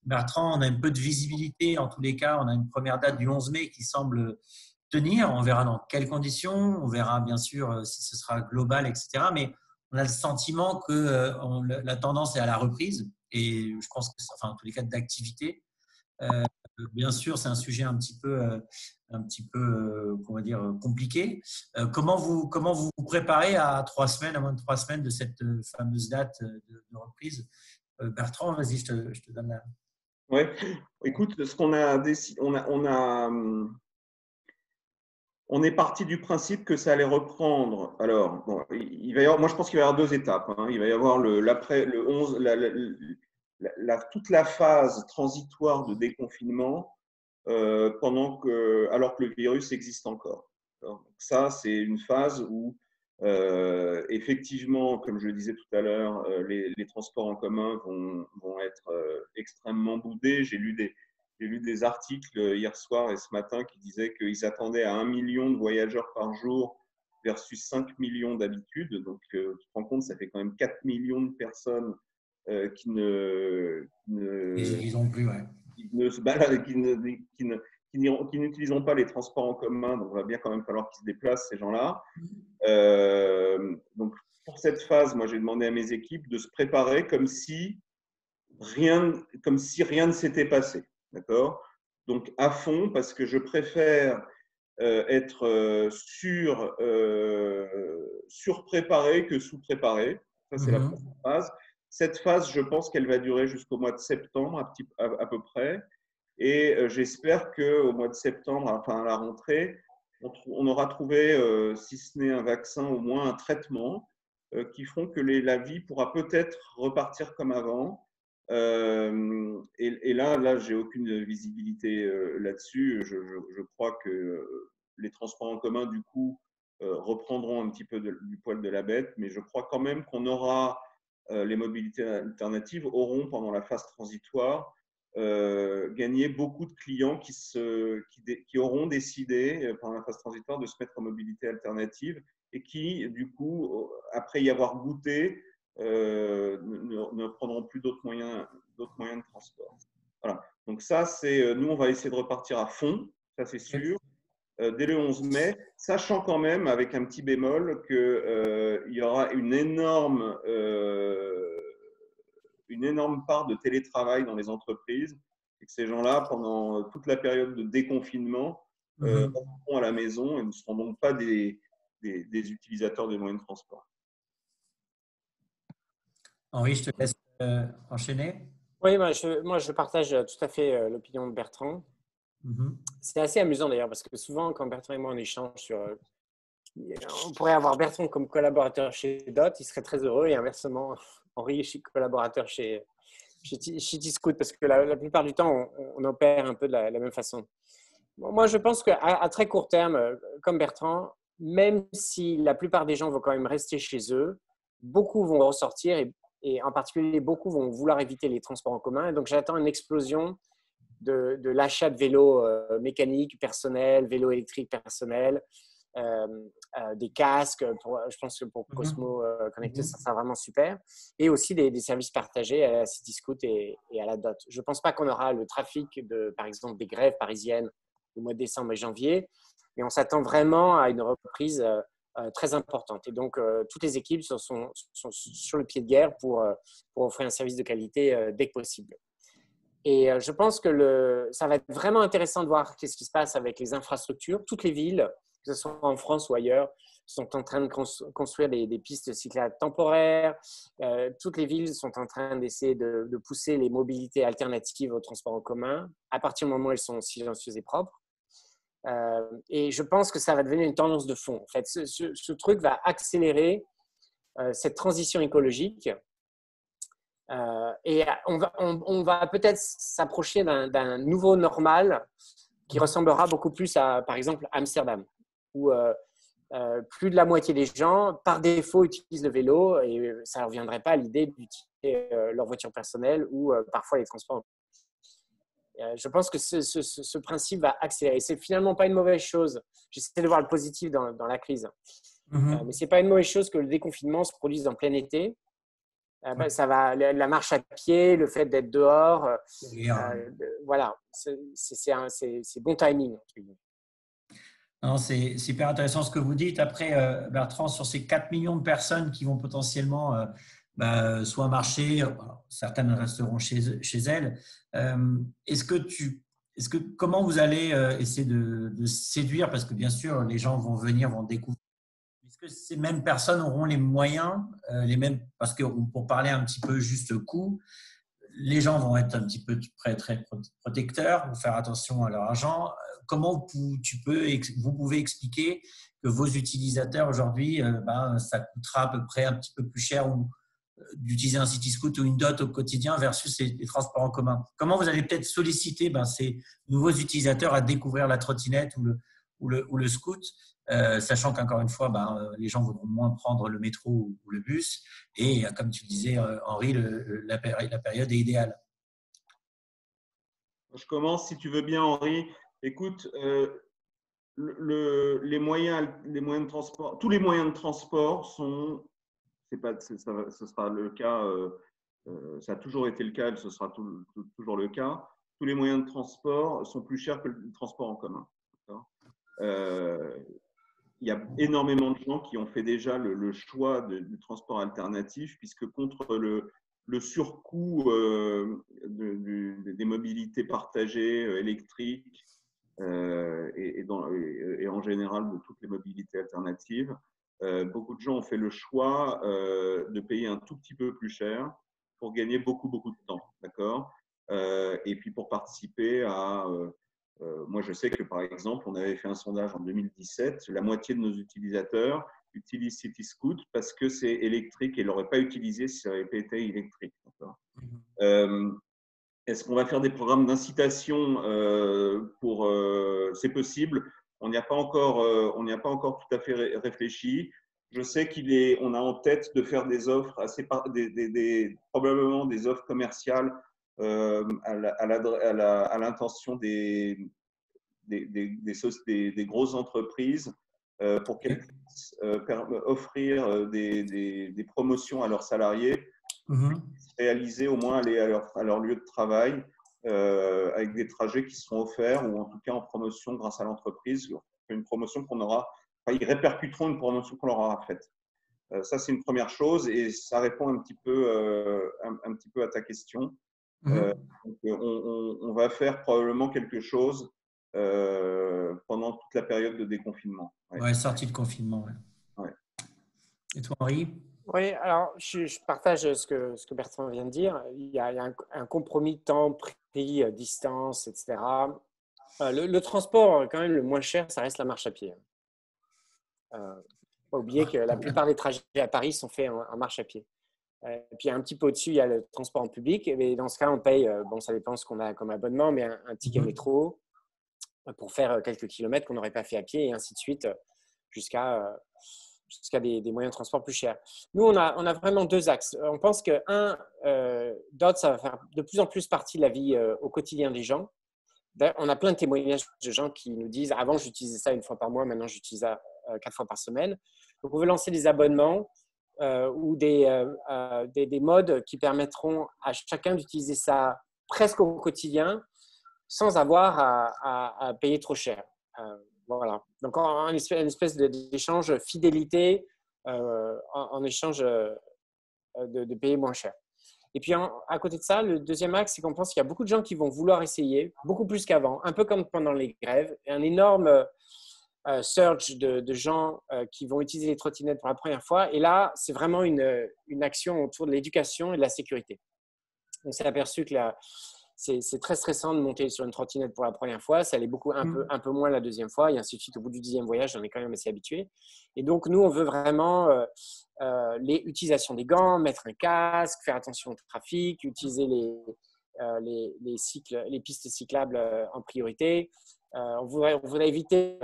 Bertrand, on a un peu de visibilité. En tous les cas, on a une première date du 11 mai qui semble tenir. On verra dans quelles conditions. On verra bien sûr si ce sera global, etc. Mais on a le sentiment que la tendance est à la reprise et je pense que, enfin, en tous les cas, d'activité. Bien sûr, c'est un sujet un petit peu comment dire, compliqué. Comment vous vous préparez à 3 semaines, à moins de 3 semaines de cette fameuse date de reprise? Bertrand, vas-y, je te donne la… Oui, écoute, ce qu'on a décidé, on est parti du principe que ça allait reprendre. Alors, bon, il va y avoir, moi je pense qu'il va y avoir deux étapes. Hein. Il va y avoir l'après, le 11, toute la phase transitoire de déconfinement alors que le virus existe encore. Donc ça, c'est une phase où effectivement, comme je le disais tout à l'heure, les transports en commun vont être extrêmement boudés. J'ai lu des articles hier soir et ce matin qui disaient qu'ils attendaient à 1 million de voyageurs par jour versus 5 millions d'habitude. Donc, tu te rends compte, ça fait quand même 4 millions de personnes qui Ils ont plus, ouais. ne se baladent, qui n'utiliseront pas les transports en commun, donc il va bien quand même falloir qu'ils se déplacent, ces gens-là. Donc, pour cette phase, moi, j'ai demandé à mes équipes de se préparer comme si rien ne s'était passé. D'accord? Donc, à fond, parce que je préfère être surpréparé que sous-préparé. Ça, c'est la première phase. Cette phase, je pense qu'elle va durer jusqu'au mois de septembre, à peu près. Et j'espère qu'au mois de septembre, enfin à la rentrée, on aura trouvé, si ce n'est un vaccin, au moins un traitement qui feront que la vie pourra peut-être repartir comme avant. Et là, j'ai aucune visibilité là-dessus. Je crois que les transports en commun, du coup, reprendront un petit peu du poil de la bête, mais je crois quand même qu'on aura, les mobilités alternatives auront, pendant la phase transitoire, gagné beaucoup de clients qui auront décidé, pendant la phase transitoire, de se mettre en mobilité alternative et qui, du coup, après y avoir goûté, ne prendront plus d'autres moyens de transport. Voilà. Donc ça, nous, on va essayer de repartir à fond, ça c'est sûr, dès le 11 mai, sachant quand même, avec un petit bémol, qu'il y aura une énorme part de télétravail dans les entreprises et que ces gens-là, pendant toute la période de déconfinement, rentreront à la maison et ne seront donc pas des utilisateurs des moyens de transport. Henri, je te laisse enchaîner. Oui, moi, je partage tout à fait l'opinion de Bertrand. C'est assez amusant d'ailleurs, parce que souvent, quand Bertrand et moi on échange sur. On pourrait avoir Bertrand comme collaborateur chez DOT, il serait très heureux, et inversement, Henri est collaborateur chez Cityscoot, parce que la plupart du temps, on opère un peu de la même façon. Bon, moi, je pense qu'à très court terme, comme Bertrand, même si la plupart des gens vont quand même rester chez eux, beaucoup vont ressortir et en particulier, beaucoup vont vouloir éviter les transports en commun. Et donc, j'attends une explosion de l'achat de vélos mécaniques personnels, vélos électriques personnels, des casques. Je pense que pour Cosmo Connected, ça sera vraiment super. Et aussi des services partagés à la Cityscoot et à la DOT. Je ne pense pas qu'on aura le trafic par exemple, des grèves parisiennes au mois de décembre et janvier, mais on s'attend vraiment à une reprise très importante. Et donc, toutes les équipes sont sur le pied de guerre pour offrir un service de qualité dès que possible. Et je pense que ça va être vraiment intéressant de voir qu'est-ce qui se passe avec les infrastructures. Toutes les villes, que ce soit en France ou ailleurs, sont en train de construire des pistes cyclables temporaires. Toutes les villes sont en train d'essayer de pousser les mobilités alternatives au transport en commun, à partir du moment où elles sont silencieuses et propres. Et je pense que ça va devenir une tendance de fond. En fait, ce truc va accélérer cette transition écologique. Et on va peut-être s'approcher d'un nouveau normal qui ressemblera beaucoup plus à, par exemple, Amsterdam, où plus de la moitié des gens, par défaut, utilisent le vélo et ça ne reviendrait pas à l'idée d'utiliser leur voiture personnelle ou parfois les transports. Je pense que ce principe va accélérer. Ce n'est finalement pas une mauvaise chose. J'essaie de voir le positif dans la crise. Mais ce n'est pas une mauvaise chose que le déconfinement se produise en plein été. Ça va, la marche à pied, le fait d'être dehors, voilà, c'est bon timing. Non, c'est super intéressant ce que vous dites. Après, Bertrand, sur ces 4 millions de personnes qui vont potentiellement soit marcher, certaines resteront chez elles, comment vous allez essayer de séduire, parce que bien sûr, les gens vont venir, vont découvrir. Est-ce que ces mêmes personnes auront les moyens, parce que pour parler un petit peu juste coût, les gens vont être un petit peu très protecteurs, vont faire attention à leur argent. Comment vous pouvez expliquer que vos utilisateurs aujourd'hui, ça coûtera à peu près un petit peu plus cher d'utiliser un Cityscoot ou une DOT au quotidien versus les transports en commun? Comment vous allez peut-être solliciter ces nouveaux utilisateurs à découvrir la trottinette ou le scoot, sachant qu'encore une fois, les gens voudront moins prendre le métro ou le bus. Et comme tu disais, Henri, la période est idéale. Je commence, si tu veux bien, Henri. Écoute, les moyens de transport, tous les moyens de transport ce sera le cas, ça a toujours été le cas et ce sera toujours le cas. tous les moyens de transport sont plus chers que le transport en commun. Il y a énormément de gens qui ont fait déjà le choix du transport alternatif, puisque contre le surcoût des mobilités partagées électriques et en général de toutes les mobilités alternatives, beaucoup de gens ont fait le choix de payer un tout petit peu plus cher pour gagner beaucoup de temps, d'accord, et puis pour participer à… moi, je sais que, par exemple, on avait fait un sondage en 2017. La moitié de nos utilisateurs utilisent CityScoot parce que c'est électrique et ne l'auraient pas utilisé si ça n'avait pas été électrique. Est-ce qu'on va faire des programmes d'incitation pour… c'est possible. On n'y a pas encore tout à fait réfléchi. Je sais qu'on a en tête de faire des offres, probablement des offres commerciales à l'intention des grosses entreprises pour qu'elles puissent offrir des promotions à leurs salariés, réaliser au moins aller à leur lieu de travail avec des trajets qui seront offerts ou en tout cas en promotion grâce à l'entreprise, une promotion qu'on aura, ils répercuteront une promotion qu'on leur aura faite. Ça, c'est une première chose et ça répond un petit peu à ta question. Donc, on va faire probablement quelque chose pendant toute la période de déconfinement. Ouais, sortie de confinement. Ouais. Et toi, Henri? Oui, alors je partage ce que Bertrand vient de dire. Il y a un compromis temps, prix, distance, etc. Le transport, quand même, le moins cher, ça reste la marche à pied. Pas oublier que la plupart des trajets à Paris sont faits en marche à pied. Et puis un petit peu au-dessus, il y a le transport en public. Et dans ce cas, on paye, bon, ça dépend ce qu'on a comme abonnement, mais un ticket métro pour faire quelques kilomètres qu'on n'aurait pas fait à pied et ainsi de suite jusqu'à des moyens de transport plus chers. Nous, on a vraiment deux axes. On pense que, DOT, ça va faire de plus en plus partie de la vie au quotidien des gens. On a plein de témoignages de gens qui nous disent « Avant, j'utilisais ça une fois par mois, maintenant, j'utilise ça 4 fois par semaine. » Donc, on veut lancer des abonnements ou des modes qui permettront à chacun d'utiliser ça presque au quotidien sans avoir à payer trop cher. Voilà. Donc, une espèce d'échange fidélité en échange de payer moins cher. Et puis, à côté de ça, le deuxième axe, c'est qu'on pense qu'il y a beaucoup de gens qui vont vouloir essayer, beaucoup plus qu'avant, un peu comme pendant les grèves, un énorme surge de gens qui vont utiliser les trottinettes pour la première fois. Et là, c'est vraiment une action autour de l'éducation et de la sécurité. On s'est aperçu que c'est très stressant de monter sur une trottinette pour la première fois. Ça allait un peu moins la deuxième fois. Et ainsi de suite, au bout du 10e voyage, on est quand même assez habitué. Et donc, nous, on veut vraiment l'utilisation des gants, mettre un casque, faire attention au trafic, utiliser les pistes cyclables en priorité. On voudrait éviter,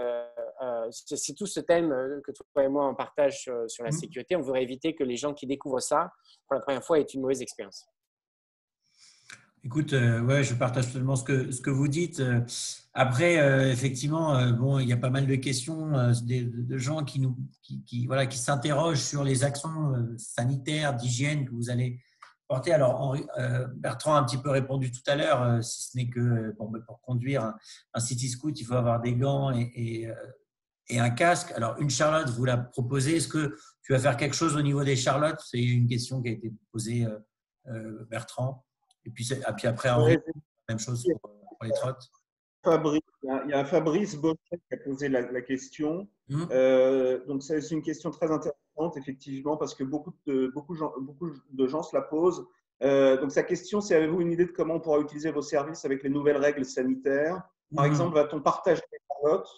c'est tout ce thème que toi et moi on partage sur la sécurité. On voudrait éviter que les gens qui découvrent ça pour la première fois aient une mauvaise expérience. Écoute, ouais, je partage totalement ce que vous dites. Après, effectivement, bon, il y a pas mal de questions de gens qui s'interrogent sur les actions sanitaires, d'hygiène que vous allez porter. Alors, Bertrand a un petit peu répondu tout à l'heure, si ce n'est que pour conduire un CityScoot, il faut avoir des gants et un casque. Alors, une charlotte, vous la proposez. Est-ce que tu vas faire quelque chose au niveau des charlottes? C'est une question qui a été posée, Bertrand. Et puis après, Henri, même chose pour les trottes. Il y a Fabrice Bochet qui a posé la question. Donc, c'est une question très intéressante, effectivement, parce que beaucoup de gens se la posent. Donc, sa question, c'est: avez-vous une idée de comment on pourra utiliser vos services avec les nouvelles règles sanitaires? Par exemple, va-t-on partager les charlottes?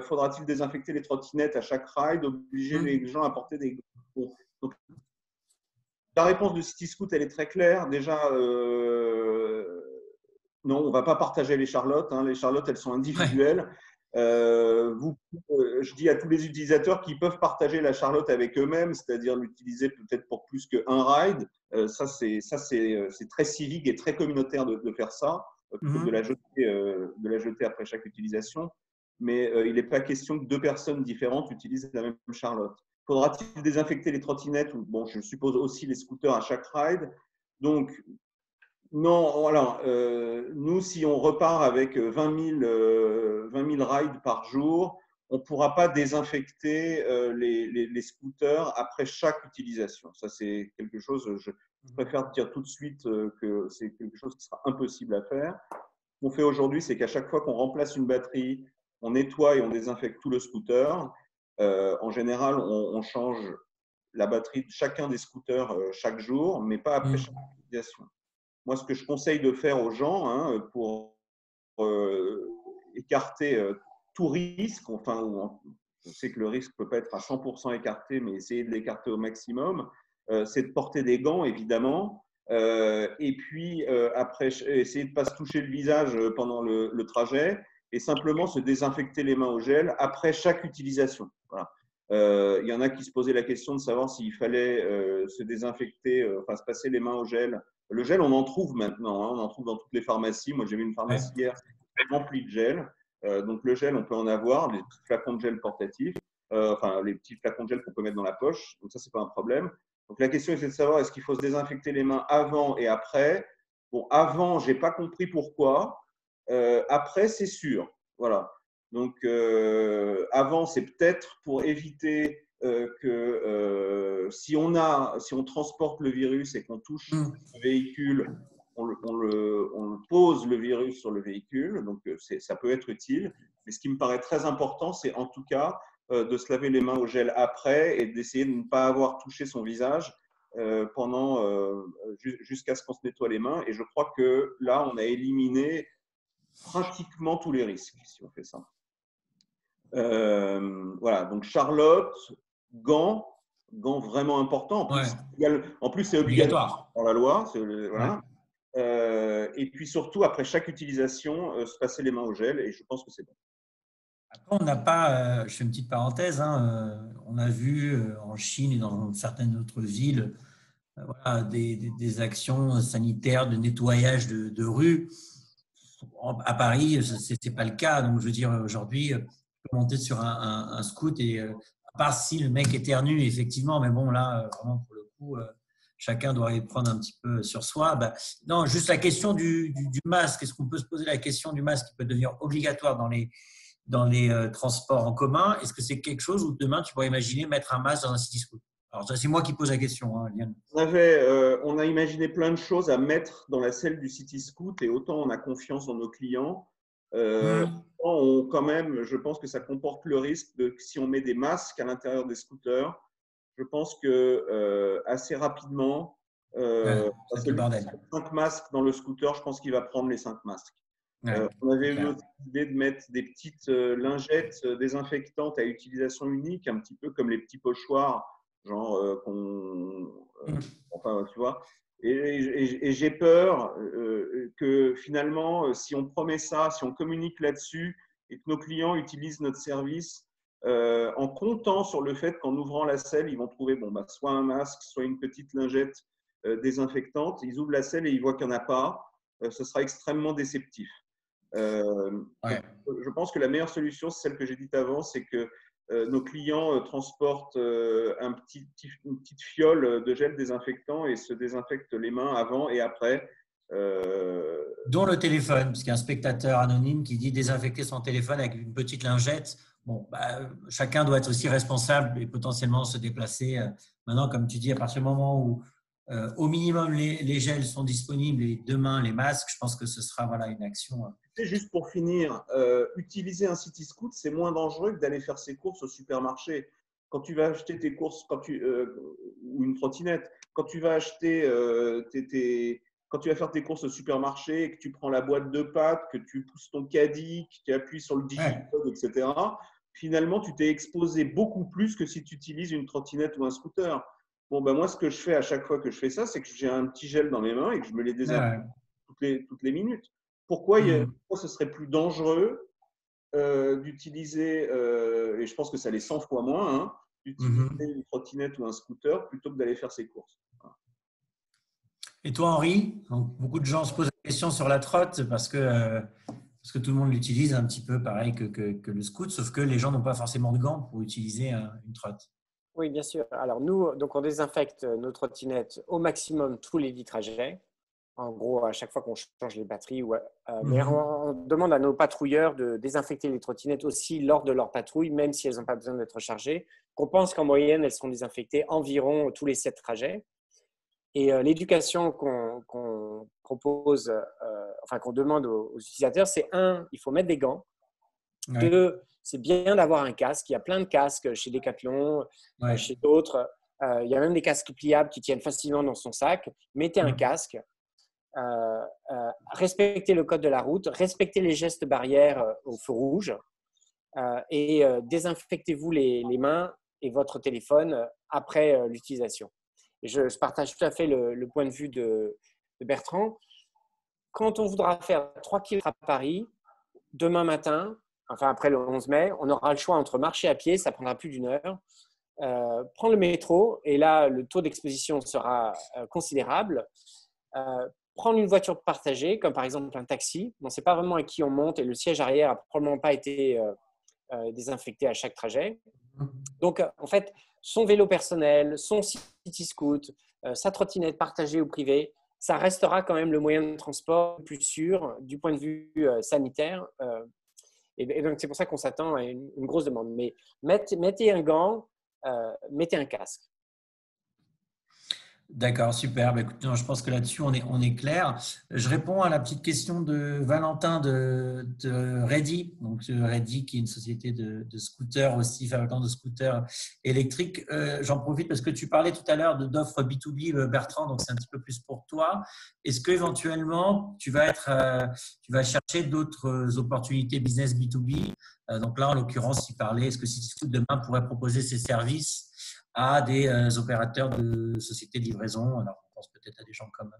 Faudra-t-il désinfecter les trottinettes à chaque ride, obliger les gens à porter des gants? Donc, la réponse de CityScoot, elle est très claire. Déjà, non, on ne va pas partager les charlottes. Les charlottes, elles sont individuelles. Je dis à tous les utilisateurs qu'ils peuvent partager la charlotte avec eux-mêmes, c'est-à-dire l'utiliser peut-être pour plus qu'un ride. Ça, c'est très civique et très communautaire de faire ça, plutôt que de la jeter après chaque utilisation. Mais il n'est pas question que deux personnes différentes utilisent la même charlotte. Faudra-t-il désinfecter les trottinettes? Bon, je suppose aussi les scooters à chaque ride. Donc, Non, alors, nous, si on repart avec 20 000 rides par jour, on ne pourra pas désinfecter les scooters après chaque utilisation. Ça, c'est quelque chose, je préfère te dire tout de suite que c'est quelque chose qui sera impossible à faire. Ce qu'on fait aujourd'hui, c'est qu'à chaque fois qu'on remplace une batterie, on nettoie et on désinfecte tout le scooter. En général, on change la batterie de chacun des scooters chaque jour, mais pas après chaque utilisation. Moi, ce que je conseille de faire aux gens pour écarter tout risque, enfin, je sais que le risque ne peut pas être à 100% écarté, mais essayer de l'écarter au maximum, c'est de porter des gants, évidemment, et puis après, essayer de ne pas se toucher le visage pendant le trajet et simplement se désinfecter les mains au gel après chaque utilisation. Voilà. Il y en a qui se posaient la question de savoir s'il fallait se désinfecter, enfin se passer les mains au gel. Le gel, on en trouve maintenant, hein, on en trouve dans toutes les pharmacies. Moi, j'ai vu une pharmacie hier remplie de gel. Donc, le gel, on peut en avoir, les petits flacons de gel portatifs, enfin, les petits flacons de gel qu'on peut mettre dans la poche. Donc, ça, c'est pas un problème. Donc, la question, c'est de savoir est-ce qu'il faut se désinfecter les mains avant et après. Bon, avant, j'ai pas compris pourquoi. Après, c'est sûr. Voilà. Donc, avant, c'est peut-être pour éviter que si on transporte le virus et qu'on touche le véhicule, on pose le virus sur le véhicule. Donc, ça peut être utile. Mais ce qui me paraît très important, c'est en tout cas de se laver les mains au gel après et d'essayer de ne pas avoir touché son visage jusqu'à ce qu'on se nettoie les mains. Et je crois que là, on a éliminé pratiquement tous les risques si on fait ça. Voilà, donc Charlotte, gants vraiment importants. En plus, c'est obligatoire dans la loi. Voilà. Et puis surtout, après chaque utilisation, se passer les mains au gel, et je pense que c'est bon. Après, on n'a pas, je fais une petite parenthèse, hein, on a vu en Chine et dans certaines autres villes voilà, des actions sanitaires de nettoyage de rues. À Paris, ce n'est pas le cas. Donc, je veux dire, aujourd'hui, monter sur un scoot et à part si le mec éternue, effectivement, mais bon, là, vraiment, pour le coup, chacun doit y prendre un petit peu sur soi. Ben, non, juste la question du masque. Est-ce qu'on peut se poser la question du masque qui peut devenir obligatoire dans les transports en commun? Est-ce que c'est quelque chose où demain, tu pourrais imaginer mettre un masque dans un city scoot? Alors, ça, c'est moi qui pose la question, hein, Liane. On a imaginé plein de choses à mettre dans la selle du City Scoot et autant on a confiance en nos clients, quand même, je pense que ça comporte le risque de si on met des masques à l'intérieur des scooters, je pense que assez rapidement, c'est le bordel. 5 masques dans le scooter, je pense qu'il va prendre les 5 masques. On avait eu aussi l'idée de mettre des petites lingettes désinfectantes à utilisation unique, un petit peu comme les petits pochoirs genre enfin tu vois, et j'ai peur que finalement si on promet ça, si on communique là-dessus et que nos clients utilisent notre service en comptant sur le fait qu'en ouvrant la selle ils vont trouver soit un masque, soit une petite lingette désinfectante, ils ouvrent la selle et ils voient qu'il n'y en a pas, ce sera extrêmement déceptif. Je pense que la meilleure solution, c'est celle que j'ai dite avant, c'est que nos clients transportent une petite fiole de gel désinfectant et se désinfectent les mains avant et après. Dont le téléphone, parce qu'il y a un spectateur anonyme qui dit désinfecter son téléphone avec une petite lingette. Bon, chacun doit être aussi responsable et potentiellement se déplacer. Maintenant, comme tu dis, à partir du moment où au minimum les gels sont disponibles et demain les masques, je pense que ce sera voilà, une action. Juste pour finir, utiliser un City Scoot, c'est moins dangereux que d'aller faire ses courses au supermarché. Quand tu vas acheter tes courses, ou une trottinette, quand tu vas acheter quand tu vas faire tes courses au supermarché et que tu prends la boîte de pâtes, que tu pousses ton caddie, que tu appuies sur le digicode, etc., finalement, tu t'es exposé beaucoup plus que si tu utilises une trottinette ou un scooter. Bon, moi, ce que je fais à chaque fois que je fais ça, c'est que j'ai un petit gel dans mes mains et que je me les désinfecte toutes les minutes. Pourquoi ce serait plus dangereux d'utiliser, et je pense que ça l'est 100 fois moins, hein, d'utiliser une trottinette ou un scooter plutôt que d'aller faire ses courses. Voilà. Et toi, Henri, donc, beaucoup de gens se posent la question sur la trotte parce que tout le monde l'utilise un petit peu pareil que le scoot, sauf que les gens n'ont pas forcément de gants pour utiliser une trotte. Oui, bien sûr. Alors nous, donc on désinfecte nos trottinettes au maximum tous les 10 trajets. en gros, à chaque fois qu'on change les batteries. Mais on demande à nos patrouilleurs de désinfecter les trottinettes aussi lors de leur patrouille, même si elles n'ont pas besoin d'être rechargées. On pense qu'en moyenne, elles sont désinfectées environ tous les 7 trajets. Et l'éducation qu'on propose, qu'on demande aux utilisateurs, c'est il faut mettre des gants. Ouais. 2, c'est bien d'avoir un casque. Il y a plein de casques chez Decathlon, chez d'autres. Il y a même des casques pliables qui tiennent facilement dans son sac. Mettez un casque. Respectez le code de la route. Respectez les gestes barrières au feu rouge. Et désinfectez-vous les mains et votre téléphone après l'utilisation. Et je partage tout à fait le point de vue de Bertrand. Quand on voudra faire 3 km à Paris, demain matin, enfin après le 11 mai, on aura le choix entre marcher à pied, ça prendra plus d'1 heure, prendre le métro, et là, le taux d'exposition sera considérable. Prendre une voiture partagée, comme par exemple un taxi. On ne sait pas vraiment à qui on monte et le siège arrière n'a probablement pas été désinfecté à chaque trajet. Donc, en fait, son vélo personnel, son city scoot, sa trottinette partagée ou privée, ça restera quand même le moyen de transport le plus sûr du point de vue sanitaire. Et donc, c'est pour ça qu'on s'attend à une grosse demande. Mais mettez un gant, mettez un casque. D'accord, super. Bah, écoute, non, je pense que là-dessus, on est clair. Je réponds à la petite question de Valentin de Ready. Donc, Ready, qui est une société de scooters aussi, fabricant de scooters électriques. J'en profite parce que tu parlais tout à l'heure d'offres B2B, Bertrand, donc c'est un petit peu plus pour toi. Est-ce qu'éventuellement, tu vas chercher d'autres opportunités business B2B? Donc là, en l'occurrence, il parlait, est-ce que CityScoot demain pourrait proposer ses services à des opérateurs de sociétés de livraison? Alors, on pense peut-être à des gens comme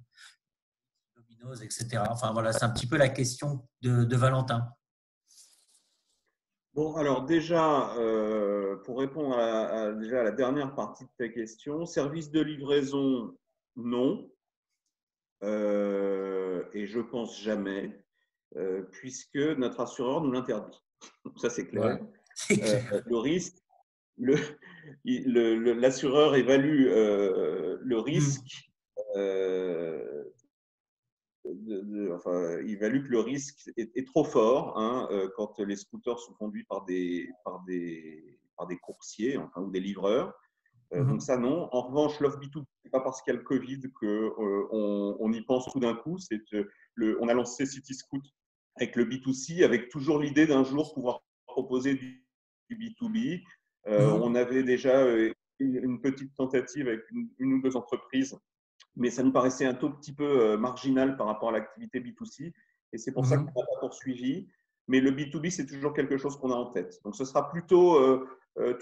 Domino's, etc. Enfin, voilà, c'est un petit peu la question de Valentin. Bon, alors déjà, pour répondre à la dernière partie de ta question, service de livraison, non. Et je pense jamais, puisque notre assureur nous l'interdit. Ça, c'est clair. Ouais. Le risque, l'assureur évalue le risque, il évalue que le risque est trop fort quand les scooters sont conduits par des coursiers ou des livreurs. Donc ça, non. En revanche, l'offre B2B, ce n'est pas parce qu'il y a le Covid qu'on y pense tout d'un coup. On a lancé CityScoot avec le B2C, avec toujours l'idée d'un jour pouvoir proposer du B2B. On avait déjà une petite tentative avec une ou 2 entreprises, mais ça nous paraissait un tout petit peu marginal par rapport à l'activité B2C. Et c'est pour ça qu'on n'a pas poursuivi. Mais le B2B, c'est toujours quelque chose qu'on a en tête. Donc, ce sera plutôt,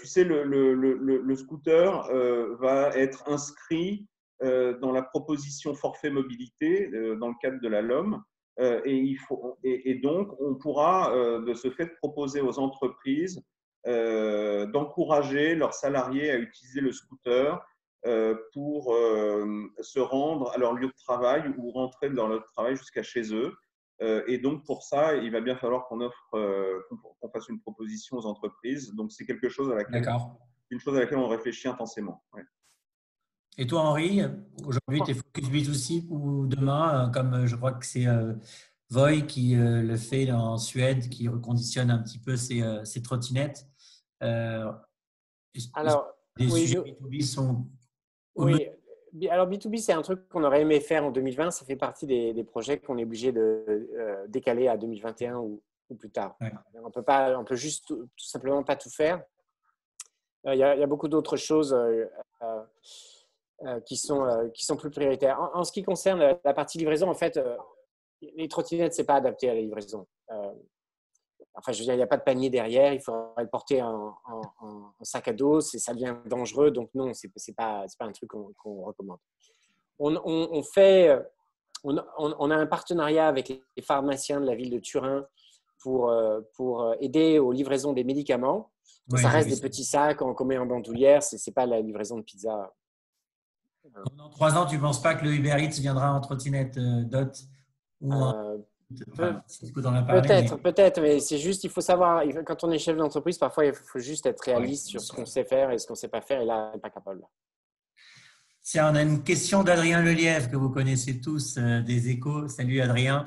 tu sais, le scooter va être inscrit dans la proposition forfait mobilité dans le cadre de la LOM. Et donc, on pourra de ce fait proposer aux entreprises d'encourager leurs salariés à utiliser le scooter pour se rendre à leur lieu de travail ou rentrer dans leur travail jusqu'à chez eux. Et donc, pour ça, il va bien falloir qu'on fasse une proposition aux entreprises. Donc, c'est quelque chose à laquelle on réfléchit intensément. Ouais. Et toi, Henri, aujourd'hui, tu es focus B2C ou demain, comme je crois que c'est Voi qui le fait en Suède, qui reconditionne un petit peu ses trottinettes. Alors, les sujets B2B sont… Oui, alors B2B, c'est un truc qu'on aurait aimé faire en 2020. Ça fait partie des projets qu'on est obligé de décaler à 2021 ou plus tard. Ouais. On peut juste tout simplement pas tout faire. Il y a beaucoup d'autres choses qui sont plus prioritaires. En ce qui concerne la partie livraison, en fait, les trottinettes, c'est pas adapté à la livraison. Enfin, je veux dire, il n'y a pas de panier derrière, il faudrait le porter en sac à dos, ça devient dangereux, donc non, c'est pas un truc qu'on recommande. On a un partenariat avec les pharmaciens de la ville de Turin pour aider aux livraisons des médicaments. Oui, ça reste des petits sacs qu'on met en bandoulière, c'est pas la livraison de pizza. Dans 3 ans, tu ne penses pas que le Uber Eats viendra en trottinette Dot Peut-être, mais c'est juste, il faut savoir, quand on est chef d'entreprise, parfois il faut juste être réaliste sur ce qu'on sait faire et ce qu'on ne sait pas faire, et là, on n'est pas capable. Tiens, on a une question d'Adrien Lelièvre que vous connaissez tous des Échos. Salut Adrien,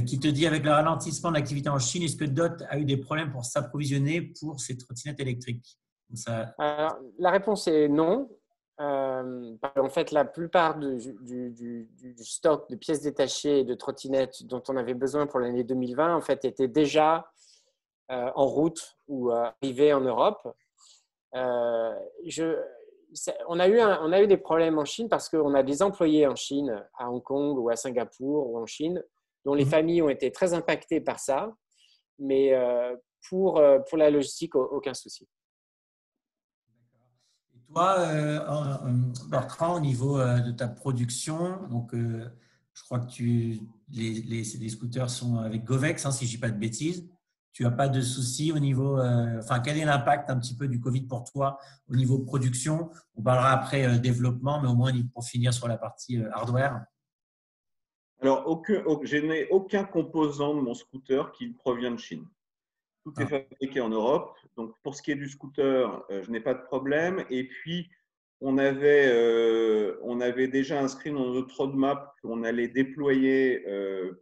qui te dit avec le ralentissement de l'activité en Chine, est-ce que DOT a eu des problèmes pour s'approvisionner pour ses trottinettes électriques? Ça... Alors, la réponse est non. En fait, la plupart du stock de pièces détachées et de trottinettes dont on avait besoin pour l'année 2020 en fait, était déjà en route ou arrivé en Europe. On a eu des problèmes en Chine parce qu'on a des employés en Chine, à Hong Kong ou à Singapour ou en Chine, dont les familles ont été très impactées par ça. Mais pour la logistique, aucun souci. Et toi, Bertrand, au niveau de ta production, donc, je crois que les scooters sont avec Govex, hein, si je ne dis pas de bêtises. Tu n'as pas de soucis au niveau… enfin, quel est l'impact un petit peu du Covid pour toi au niveau production? On parlera après développement, mais au moins pour finir sur la partie hardware. Alors, je n'ai aucun composant de mon scooter qui provient de Chine. Tout est fabriqué en Europe. Donc, pour ce qui est du scooter, je n'ai pas de problème. Et puis, on avait déjà inscrit dans notre roadmap qu'on allait déployer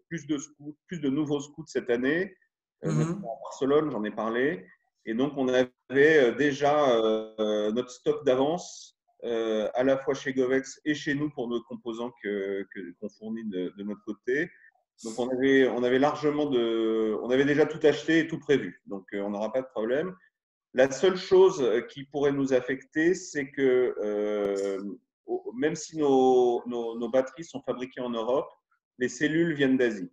plus de nouveaux scouts cette année, notamment à Barcelone, j'en ai parlé. Et donc, on avait déjà notre stock d'avance, à la fois chez Govex et chez nous pour nos composants qu'on fournit de notre côté. Donc, on avait on avait déjà tout acheté et tout prévu. Donc, on n'aura pas de problème. La seule chose qui pourrait nous affecter, c'est que même si nos batteries sont fabriquées en Europe, les cellules viennent d'Asie.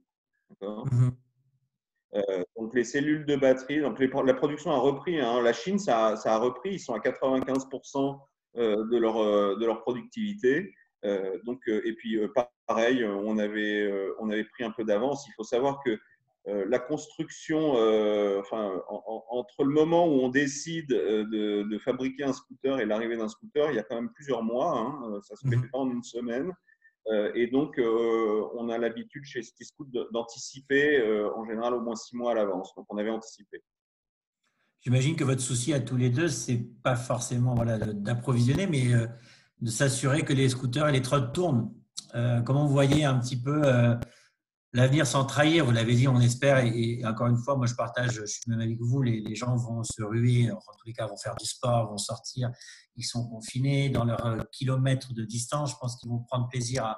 Donc, les cellules de batterie, donc la production a repris. Hein. La Chine, ça a repris. Ils sont à 95% de leur productivité. Et puis, pareil, on avait pris un peu d'avance. Il faut savoir que la construction, entre le moment où on décide de fabriquer un scooter et l'arrivée d'un scooter, il y a quand même plusieurs mois. Hein, ça se fait pas en une semaine. Et donc, on a l'habitude chez Cityscoot d'anticiper en général au moins 6 mois à l'avance. Donc, on avait anticipé. J'imagine que votre souci à tous les deux, c'est pas forcément d'approvisionner, mais de s'assurer que les scooters et les trottes tournent. Comment vous voyez un petit peu l'avenir sans trahir? Vous l'avez dit, on espère. Et encore une fois, moi, je suis même avec vous. Les gens vont se ruer, en tous les cas, vont faire du sport, vont sortir. Ils sont confinés dans leurs kilomètres de distance. Je pense qu'ils vont prendre plaisir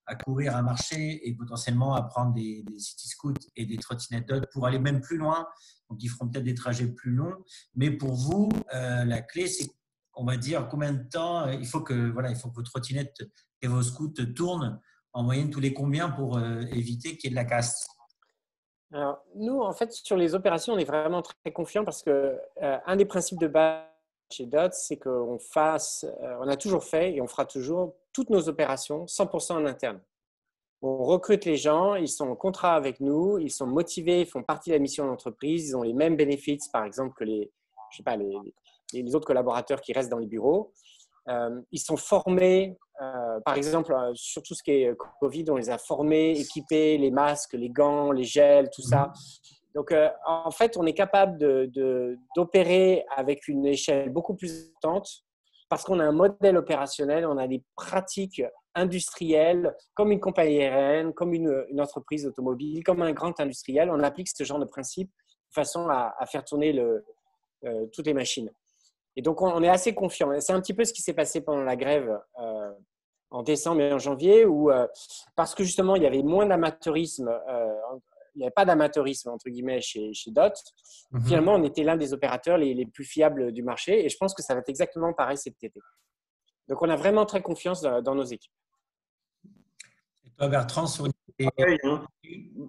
à courir, à marcher et potentiellement à prendre des city scoots et des trottinettes d'autres pour aller même plus loin. Donc, ils feront peut-être des trajets plus longs. Mais pour vous, la clé, c'est, on va dire, combien de temps il faut que vos trottinettes et vos scouts tournent en moyenne tous les combien pour éviter qu'il y ait de la casse? Alors, nous, en fait, sur les opérations, on est vraiment très confiants parce que un des principes de base chez DOT, c'est qu'on on a toujours fait et on fera toujours toutes nos opérations 100% en interne. On recrute les gens, ils sont en contrat avec nous, ils sont motivés, ils font partie de la mission d'entreprise, ils ont les mêmes benefits, par exemple, que les autres collaborateurs qui restent dans les bureaux. Ils sont formés, par exemple, sur tout ce qui est Covid, on les a formés, équipés, les masques, les gants, les gels, tout ça. Donc, en fait, on est capable d'opérer avec une échelle beaucoup plus importante parce qu'on a un modèle opérationnel, on a des pratiques industrielles, comme une compagnie aérienne, comme une entreprise automobile, comme un grand industriel. On applique ce genre de principe de façon à faire tourner toutes les machines. Et donc, on est assez confiant. C'est un petit peu ce qui s'est passé pendant la grève en décembre et en janvier, parce que justement, il y avait moins d'amateurisme. Il n'y avait pas d'amateurisme, entre guillemets, chez DOT. Finalement, on était l'un des opérateurs les plus fiables du marché. Et je pense que ça va être exactement pareil cet été. Donc, on a vraiment très confiance dans nos équipes. Et toi, Bertrand, sur pareil, hein.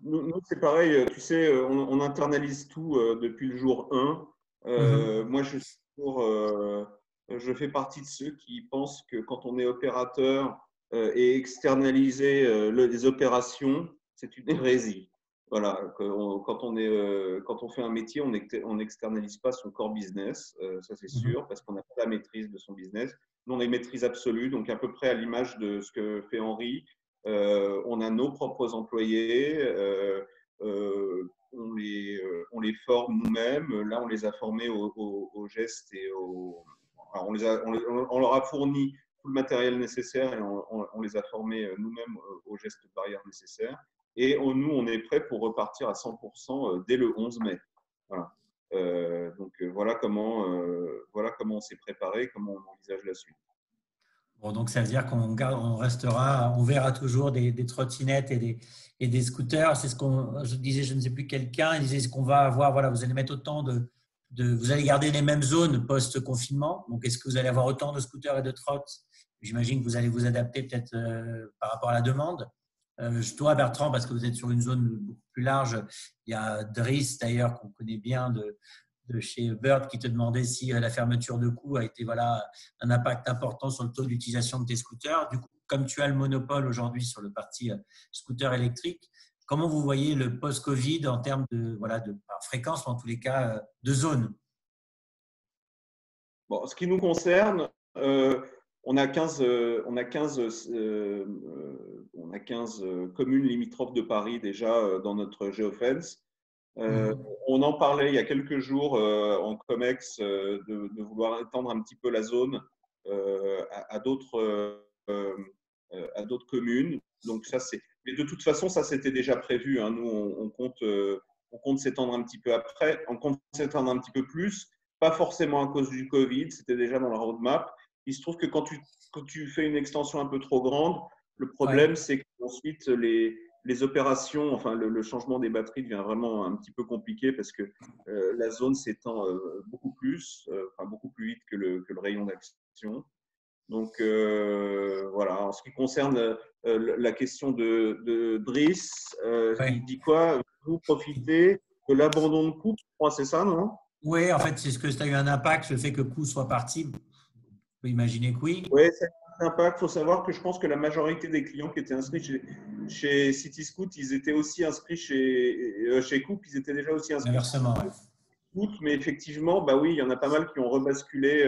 Nous, c'est pareil. Tu sais, on internalise tout depuis le jour 1. Moi, je fais partie de ceux qui pensent que quand on est opérateur et externaliser les opérations, c'est une hérésie. Voilà, quand on fait un métier, on n'externalise pas son core business, ça c'est sûr, parce qu'on n'a pas la maîtrise de son business. Nous, on a une maîtrise absolue, donc à peu près à l'image de ce que fait Henri. On a nos propres employés, on les forme nous-mêmes. Là, on les a formés aux gestes et on leur a fourni tout le matériel nécessaire et on les a formés nous-mêmes aux gestes barrières nécessaires. Et nous, on est prêt pour repartir à 100% dès le 11 mai. Voilà. Voilà comment on s'est préparé, comment on envisage la suite. Bon, donc ça veut dire on verra toujours des trottinettes et des scooters. C'est ce je disais, je ne sais plus quelqu'un, il disait ce qu'on va avoir. Voilà, vous allez mettre autant vous allez garder les mêmes zones post-confinement. Donc, est-ce que vous allez avoir autant de scooters et de trottes? J'imagine que vous allez vous adapter peut-être par rapport à la demande. Toi, Bertrand, parce que vous êtes sur une zone beaucoup plus large, il y a Driss d'ailleurs qu'on connaît bien de chez Bird qui te demandait si la fermeture de coûts a été un impact important sur le taux d'utilisation de tes scooters. Du coup, comme tu as le monopole aujourd'hui sur le parti scooter électrique, comment vous voyez le post-Covid en termes de fréquence, ou en tous les cas de zone? Bon, ce qui nous concerne, on a 15 communes limitrophes de Paris déjà dans notre géofence. On en parlait il y a quelques jours en COMEX de vouloir étendre un petit peu la zone à d'autres communes. Donc mais de toute façon, ça c'était déjà prévu. Hein. Nous, on compte s'étendre un petit peu après, on compte s'étendre un petit peu plus, pas forcément à cause du Covid, c'était déjà dans la roadmap. Il se trouve que quand tu fais une extension un peu trop grande, le problème, c'est qu'ensuite les opérations, enfin le changement des batteries devient vraiment un petit peu compliqué parce que la zone s'étend beaucoup plus vite que le rayon d'action. Donc voilà. En ce qui concerne la question de Driss, il dit quoi? Vous profitez de l'abandon de coupe, je crois, c'est ça, non? Oui, en fait, c'est ce que ça a eu un impact, le fait que Coup soit parti. On peut imaginer que oui. Oui, ça a un impact. Il faut savoir que je pense que la majorité des clients qui étaient inscrits chez CityScoot, ils étaient aussi inscrits chez Coop, ils étaient déjà aussi inscrits Inversement, chez Coop, mais effectivement, bah oui, il y en a pas mal qui ont rebasculé.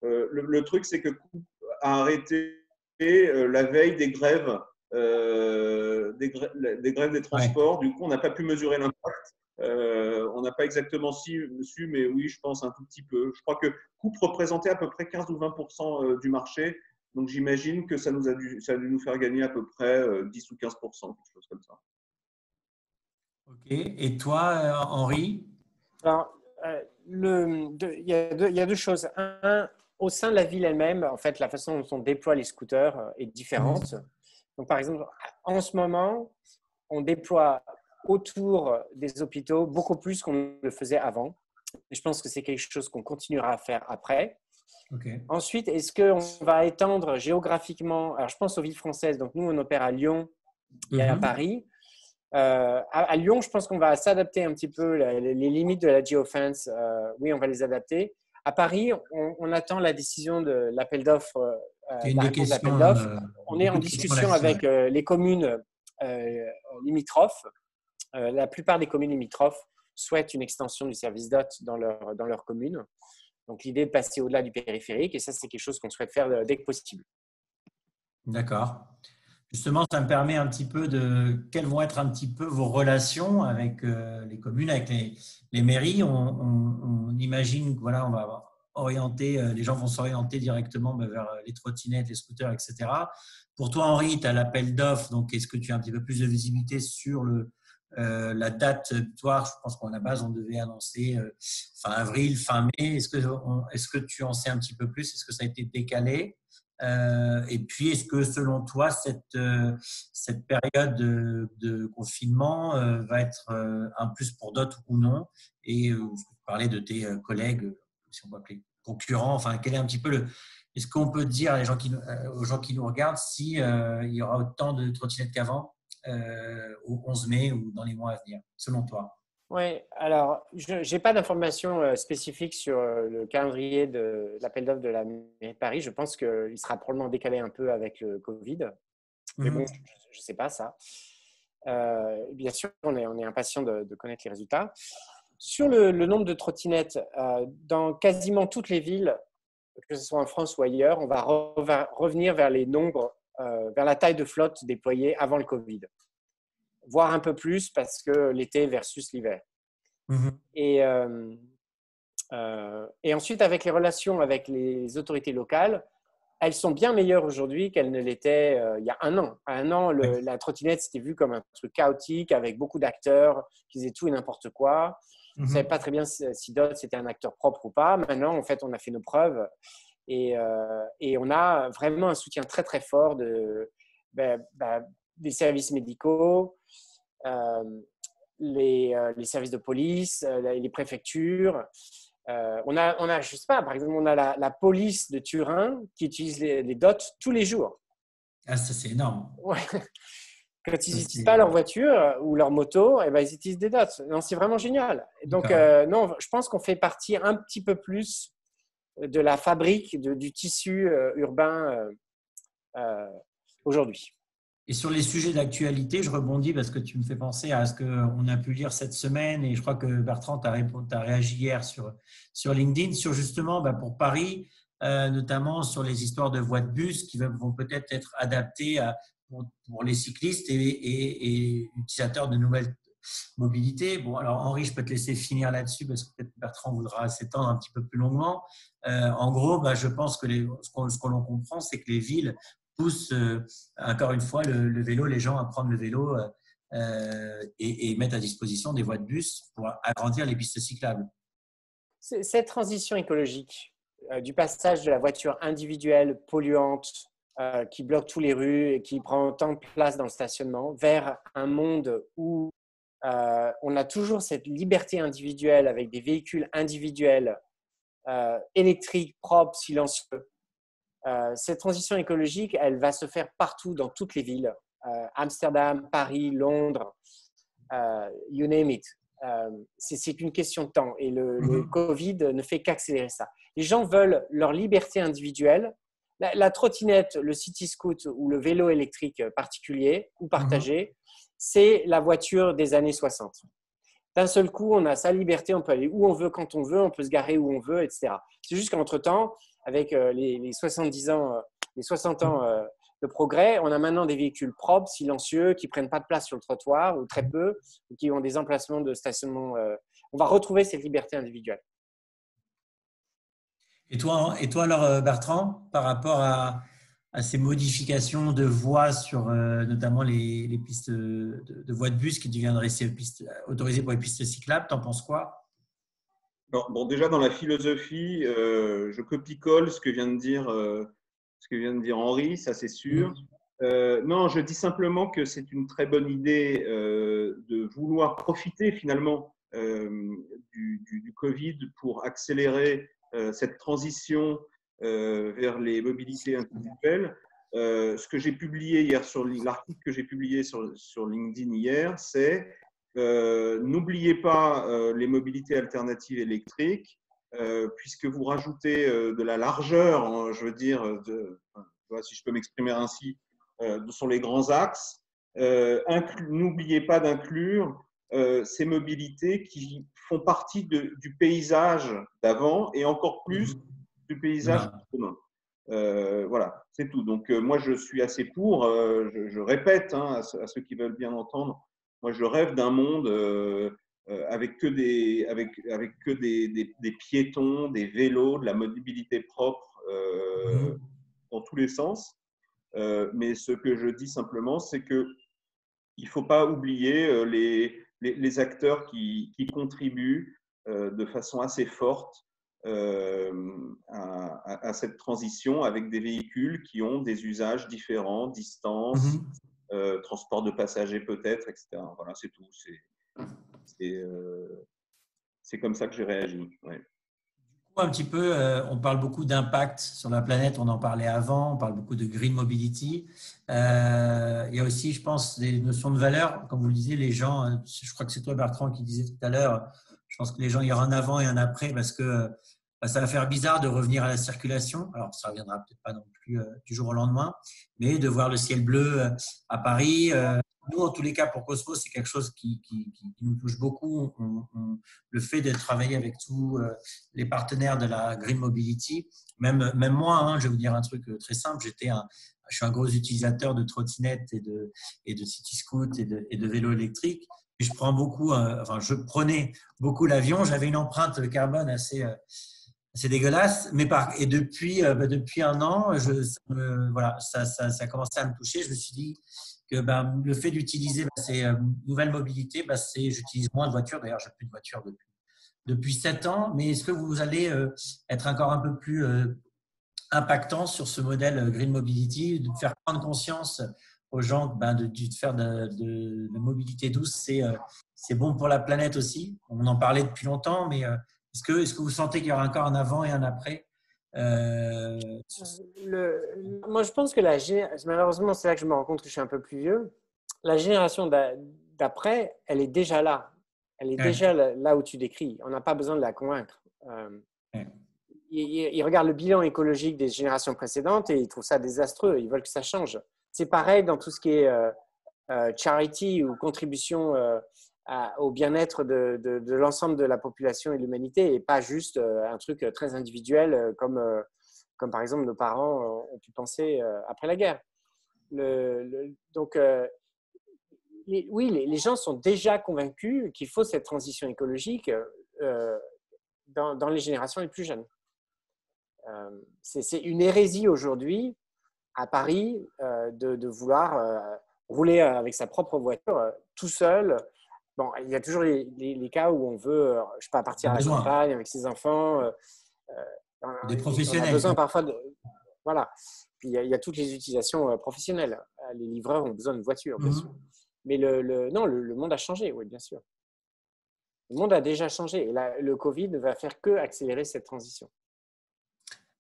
Le truc, c'est que Coop a arrêté la veille des grèves, des grèves des transports. Du coup, on n'a pas pu mesurer l'impact. On n'a pas exactement su, mais oui, je pense un tout petit peu. Je crois que Coop représentait à peu près 15 ou 20% du marché. Donc, j'imagine que ça a dû nous faire gagner à peu près 10 ou 15%, quelque chose comme ça. Ok. Et toi, Henri? Alors, il y a deux choses. Un, au sein de la ville elle-même, en fait, la façon dont on déploie les scooters est différente. Donc, par exemple, en ce moment, on déploie autour des hôpitaux beaucoup plus qu'on le faisait avant. Et je pense que c'est quelque chose qu'on continuera à faire après. Okay. Ensuite, est-ce qu'on va étendre géographiquement? Alors, je pense aux villes françaises. Donc, nous, on opère à Lyon et à Paris. À Lyon, je pense qu'on va s'adapter un petit peu les limites de la geofence. Oui, on va les adapter. À Paris, on attend la décision de l'appel d'offres. Une des questions. On est en discussion avec les communes limitrophes. La plupart des communes limitrophes souhaitent une extension du service DOT dans leur commune. Donc, l'idée de passer au-delà du périphérique, et ça, c'est quelque chose qu'on souhaite faire dès que possible. D'accord. Justement, ça me permet un petit peu quelles vont être un petit peu vos relations avec les communes, avec les mairies. On imagine que voilà, on va orienter, les gens vont s'orienter directement vers les trottinettes, les scooters, etc. Pour toi, Henri, tu as l'appel d'offres, donc est-ce que tu as un petit peu plus de visibilité sur la date butoir? Je pense qu'à la base, on devait annoncer fin avril, fin mai. Est-ce que tu en sais un petit peu plus? Est-ce que ça a été décalé? Et puis, est-ce que selon toi, cette période de confinement va être un plus pour d'autres ou non? Et tu parlais de tes collègues, si on peut appeler concurrents, enfin, quel est un petit peu est-ce qu'on peut dire aux gens qui nous regardent si il y aura autant de trottinettes qu'avant au 11 mai ou dans les mois à venir, selon toi? Oui, alors, je n'ai pas d'informations spécifiques sur le calendrier de l'appel d'offres de la mairie de Paris. Je pense qu'il sera probablement décalé un peu avec le Covid. Mais bon, je ne sais pas ça. Bien sûr, on est impatient de connaître les résultats. Sur le nombre de trottinettes, dans quasiment toutes les villes, que ce soit en France ou ailleurs, on va revenir vers les nombres, vers la taille de flotte déployée avant le Covid. Voire un peu plus parce que l'été versus l'hiver. Et ensuite, avec les relations avec les autorités locales, elles sont bien meilleures aujourd'hui qu'elles ne l'étaient il y a un an. À un an, la trottinette, c'était vu comme un truc chaotique avec beaucoup d'acteurs qui faisaient tout et n'importe quoi. On ne savait pas très bien si Dot c'était un acteur propre ou pas. Maintenant, en fait, on a fait nos preuves et on a vraiment un soutien très, très fort des services médicaux, les services de police, les préfectures. On a, je sais pas, par exemple, on a la police de Turin qui utilise les dots tous les jours. Ah, ça, c'est énorme. Ouais. Quand ils n'utilisent pas leur voiture ou leur moto, eh ben, ils utilisent des dots. Non, c'est vraiment génial. Donc, non, je pense qu'on fait partie un petit peu plus de la fabrique du tissu urbain aujourd'hui. Et sur les sujets d'actualité, je rebondis parce que tu me fais penser à ce qu'on a pu lire cette semaine et je crois que Bertrand, tu as réagi hier sur LinkedIn, sur justement pour Paris, notamment sur les histoires de voies de bus qui vont peut-être être adaptées pour les cyclistes et utilisateurs de nouvelles mobilités. Bon, alors Henri, je peux te laisser finir là-dessus parce que peut-être Bertrand voudra s'étendre un petit peu plus longuement. En gros, je pense que ce que l'on comprend, c'est que les villes poussent encore une fois le vélo, les gens à prendre le vélo et mettre à disposition des voies de bus pour agrandir les pistes cyclables. Cette transition écologique du passage de la voiture individuelle polluante qui bloque toutes les rues et qui prend autant de place dans le stationnement vers un monde où on a toujours cette liberté individuelle avec des véhicules individuels électriques, propres, silencieux. Cette transition écologique, elle va se faire partout dans toutes les villes. Amsterdam, Paris, Londres, you name it. C'est qu'une question de temps et le Covid ne fait qu'accélérer ça. Les gens veulent leur liberté individuelle. La trottinette, le city scoot ou le vélo électrique particulier ou partagé, c'est la voiture des années 60. D'un seul coup, on a sa liberté, on peut aller où on veut, quand on veut, on peut se garer où on veut, etc. C'est juste qu'entre-temps, avec les 70 ans, les 60 ans de progrès, on a maintenant des véhicules propres, silencieux, qui ne prennent pas de place sur le trottoir ou très peu, ou qui ont des emplacements de stationnement. On va retrouver cette liberté individuelle. Et toi alors, Bertrand, par rapport à ces modifications de voies sur notamment les pistes de voies de bus qui deviendraient autorisées pour les pistes cyclables, t'en penses quoi? Bon, déjà dans la philosophie, je copie-colle ce que vient de dire Henri, ça c'est sûr. Non, je dis simplement que c'est une très bonne idée de vouloir profiter finalement du Covid pour accélérer cette transition vers les mobilités individuelles. Ce que j'ai publié hier l'article que j'ai publié sur LinkedIn hier, c'est n'oubliez pas les mobilités alternatives électriques, puisque vous rajoutez de la largeur, hein, je veux dire, si je peux m'exprimer ainsi, sur les grands axes. N'oubliez pas d'inclure ces mobilités qui font partie du paysage d'avant et encore plus du paysage commun. Voilà, c'est tout. Donc, moi, je suis assez pour, je répète à ceux qui veulent bien entendre, moi, je rêve d'un monde avec que des piétons, des vélos, de la mobilité propre dans tous les sens. Mais ce que je dis simplement, c'est qu'il ne faut pas oublier les acteurs qui contribuent de façon assez forte à cette transition avec des véhicules qui ont des usages différents, distance, transport de passagers peut-être, etc. Voilà, c'est tout. C'est comme ça que j'ai réagi. Ouais. Un petit peu, on parle beaucoup d'impact sur la planète, on en parlait avant, on parle beaucoup de green mobility. Il y a aussi, je pense, des notions de valeur. Comme vous le disiez, les gens, je crois que c'est toi Bertrand qui disais tout à l'heure, je pense que les gens, il y aura un avant et un après parce que ça va faire bizarre de revenir à la circulation. Alors, ça ne reviendra peut-être pas non plus du jour au lendemain, mais de voir le ciel bleu à Paris. Nous, en tous les cas, pour Cosmos, c'est quelque chose qui nous touche beaucoup. Le fait de travailler avec tous les partenaires de la Green Mobility, même moi, je vais vous dire un truc très simple. Je suis un gros utilisateur de trottinettes et de city scoot et de vélos électriques. Et je prenais beaucoup l'avion. J'avais une empreinte carbone assez C'est dégueulasse, mais et depuis un an, voilà, ça a commencé à me toucher. Je me suis dit que le fait d'utiliser ces nouvelles mobilités, j'utilise moins de voitures. D'ailleurs, j'ai plus de voiture depuis 7 ans. Mais est-ce que vous allez être encore un peu plus impactant sur ce modèle Green Mobility, de faire prendre conscience aux gens de faire de mobilité douce, c'est bon pour la planète aussi. On en parlait depuis longtemps, mais est-ce que vous sentez qu'il y aura encore un avant et un après Moi, je pense que malheureusement, c'est là que je me rends compte que je suis un peu plus vieux. La génération d'après, elle est déjà là. Elle est déjà là où tu décris. On n'a pas besoin de la convaincre. Ils regardent le bilan écologique des générations précédentes et ils trouvent ça désastreux. Ils veulent que ça change. C'est pareil dans tout ce qui est charity ou contribution au bien-être de l'ensemble de la population et de l'humanité, et pas juste un truc très individuel comme par exemple nos parents ont pu penser après la guerre. Donc, oui, les gens sont déjà convaincus qu'il faut cette transition écologique dans les générations les plus jeunes. C'est une hérésie aujourd'hui à Paris de vouloir rouler avec sa propre voiture tout seul. Bon, il y a toujours les cas où on veut, je sais pas, partir à la campagne avec ses enfants. Des professionnels. On a besoin parfois de… Voilà. Puis il y a toutes les utilisations professionnelles. Les livreurs ont besoin de voitures, bien sûr. Mais non, le monde a changé, oui, bien sûr. Le monde a déjà changé. Et le Covid ne va faire que accélérer cette transition.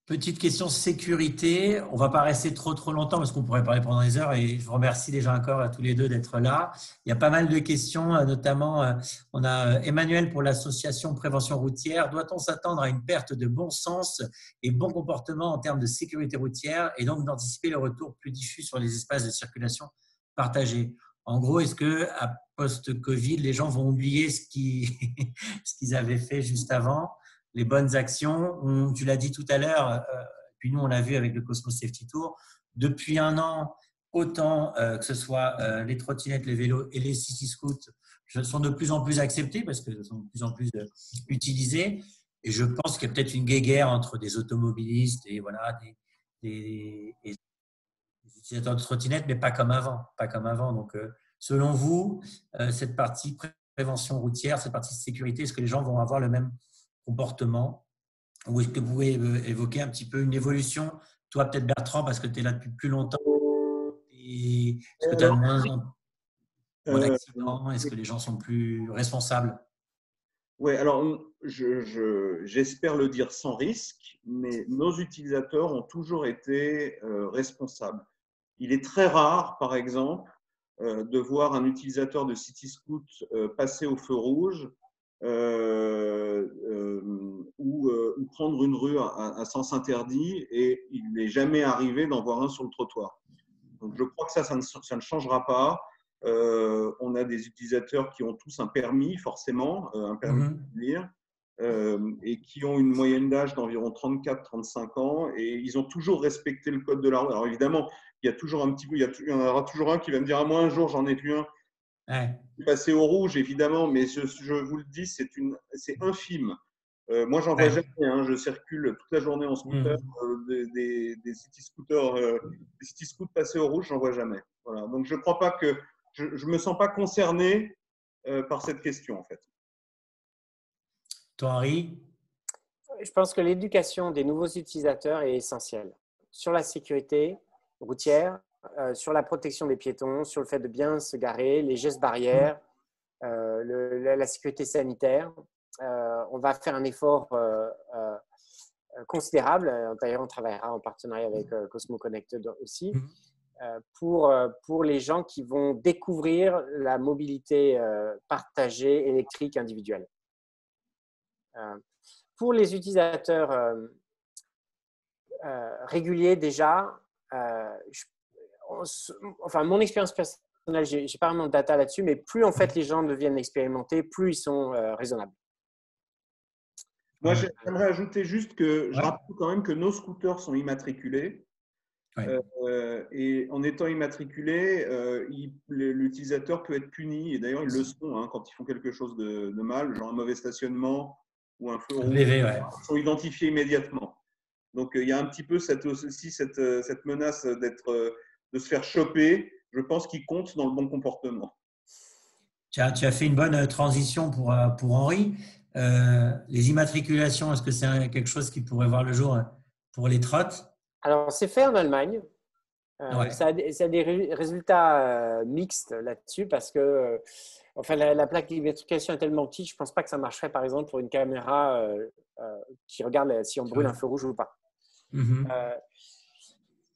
Petite question sécurité. On ne va pas rester trop longtemps parce qu'on pourrait parler pendant des heures, et je vous remercie déjà encore à tous les deux d'être là. Il y a pas mal de questions, notamment on a Emmanuel pour l'association Prévention routière. Doit-on s'attendre à une perte de bon sens et bon comportement en termes de sécurité routière, et donc d'anticiper le retour plus diffus sur les espaces de circulation partagés? En gros, est-ce que à post-Covid, les gens vont oublier ce qu'ils avaient fait juste avant, les bonnes actions? Tu l'as dit tout à l'heure, puis nous on l'a vu avec le Cosmos Safety Tour, depuis un an, autant que ce soit les trottinettes, les vélos et les city scoots sont de plus en plus acceptés parce qu'ils sont de plus en plus utilisés. Et je pense qu'il y a peut-être une guéguerre entre des automobilistes et voilà, des utilisateurs de trottinettes, mais pas comme avant. Pas comme avant. Donc, selon vous, cette partie prévention routière, cette partie sécurité, est-ce que les gens vont avoir le même comportement, ou est-ce que vous pouvez évoquer un petit peu une évolution? Toi, peut-être Bertrand, parce que tu es là depuis plus longtemps. Et est-ce que tu as moins d'accidents? Est-ce que les gens sont plus responsables? Oui, alors j'espère le dire sans risque, mais nos utilisateurs ont toujours été responsables. Il est très rare, par exemple, de voir un utilisateur de CityScoot passer au feu rouge ou prendre une rue à sens interdit, et il n'est jamais arrivé d'en voir un sur le trottoir. Donc je crois que ça ne changera pas. On a des utilisateurs qui ont tous un permis, forcément, un permis de conduire, et qui ont une moyenne d'âge d'environ 34-35 ans, et ils ont toujours respecté le code de la route. Alors évidemment, il y a toujours un petit peu, il y en aura toujours un qui va me dire: ah, moi un jour j'en ai vu un passer au rouge, évidemment, mais je vous le dis, c'est infime. Moi, j'en vois jamais. Je circule toute la journée en scooter, des city scooters, des city scooters passer au rouge, j'en vois jamais. Voilà. Donc, je crois pas que je me sens pas concerné par cette question, en fait. Toi, Henri? Je pense que l'éducation des nouveaux utilisateurs est essentielle sur la sécurité routière, sur la protection des piétons, sur le fait de bien se garer, les gestes barrières, la sécurité sanitaire. On va faire un effort considérable. D'ailleurs, on travaillera en partenariat avec Cosmo Connected aussi pour les gens qui vont découvrir la mobilité partagée électrique individuelle. Pour les utilisateurs réguliers déjà, mon expérience personnelle, je n'ai pas vraiment de data là-dessus, mais plus en fait les gens deviennent expérimentés, plus ils sont raisonnables. Moi, j'aimerais ajouter juste que je rappelle quand même que nos scooters sont immatriculés. Et en étant immatriculé, l'utilisateur peut être puni, et d'ailleurs ils le sont quand ils font quelque chose de mal, genre un mauvais stationnement ou un feu rouge VV, ouais. sont identifiés immédiatement. Donc, il y a un petit peu cette menace de se faire choper, je pense, qui compte dans le bon comportement. Tu as fait une bonne transition pour Henri. Les immatriculations, est-ce que c'est quelque chose qui pourrait voir le jour pour les trottes? Alors, c'est fait en Allemagne. Ouais. Ça a des résultats mixtes là-dessus parce que enfin, la plaque d'immatriculation est tellement petite, je ne pense pas que ça marcherait, par exemple, pour une caméra qui regarde si on brûle un feu rouge ou pas. Mm-hmm.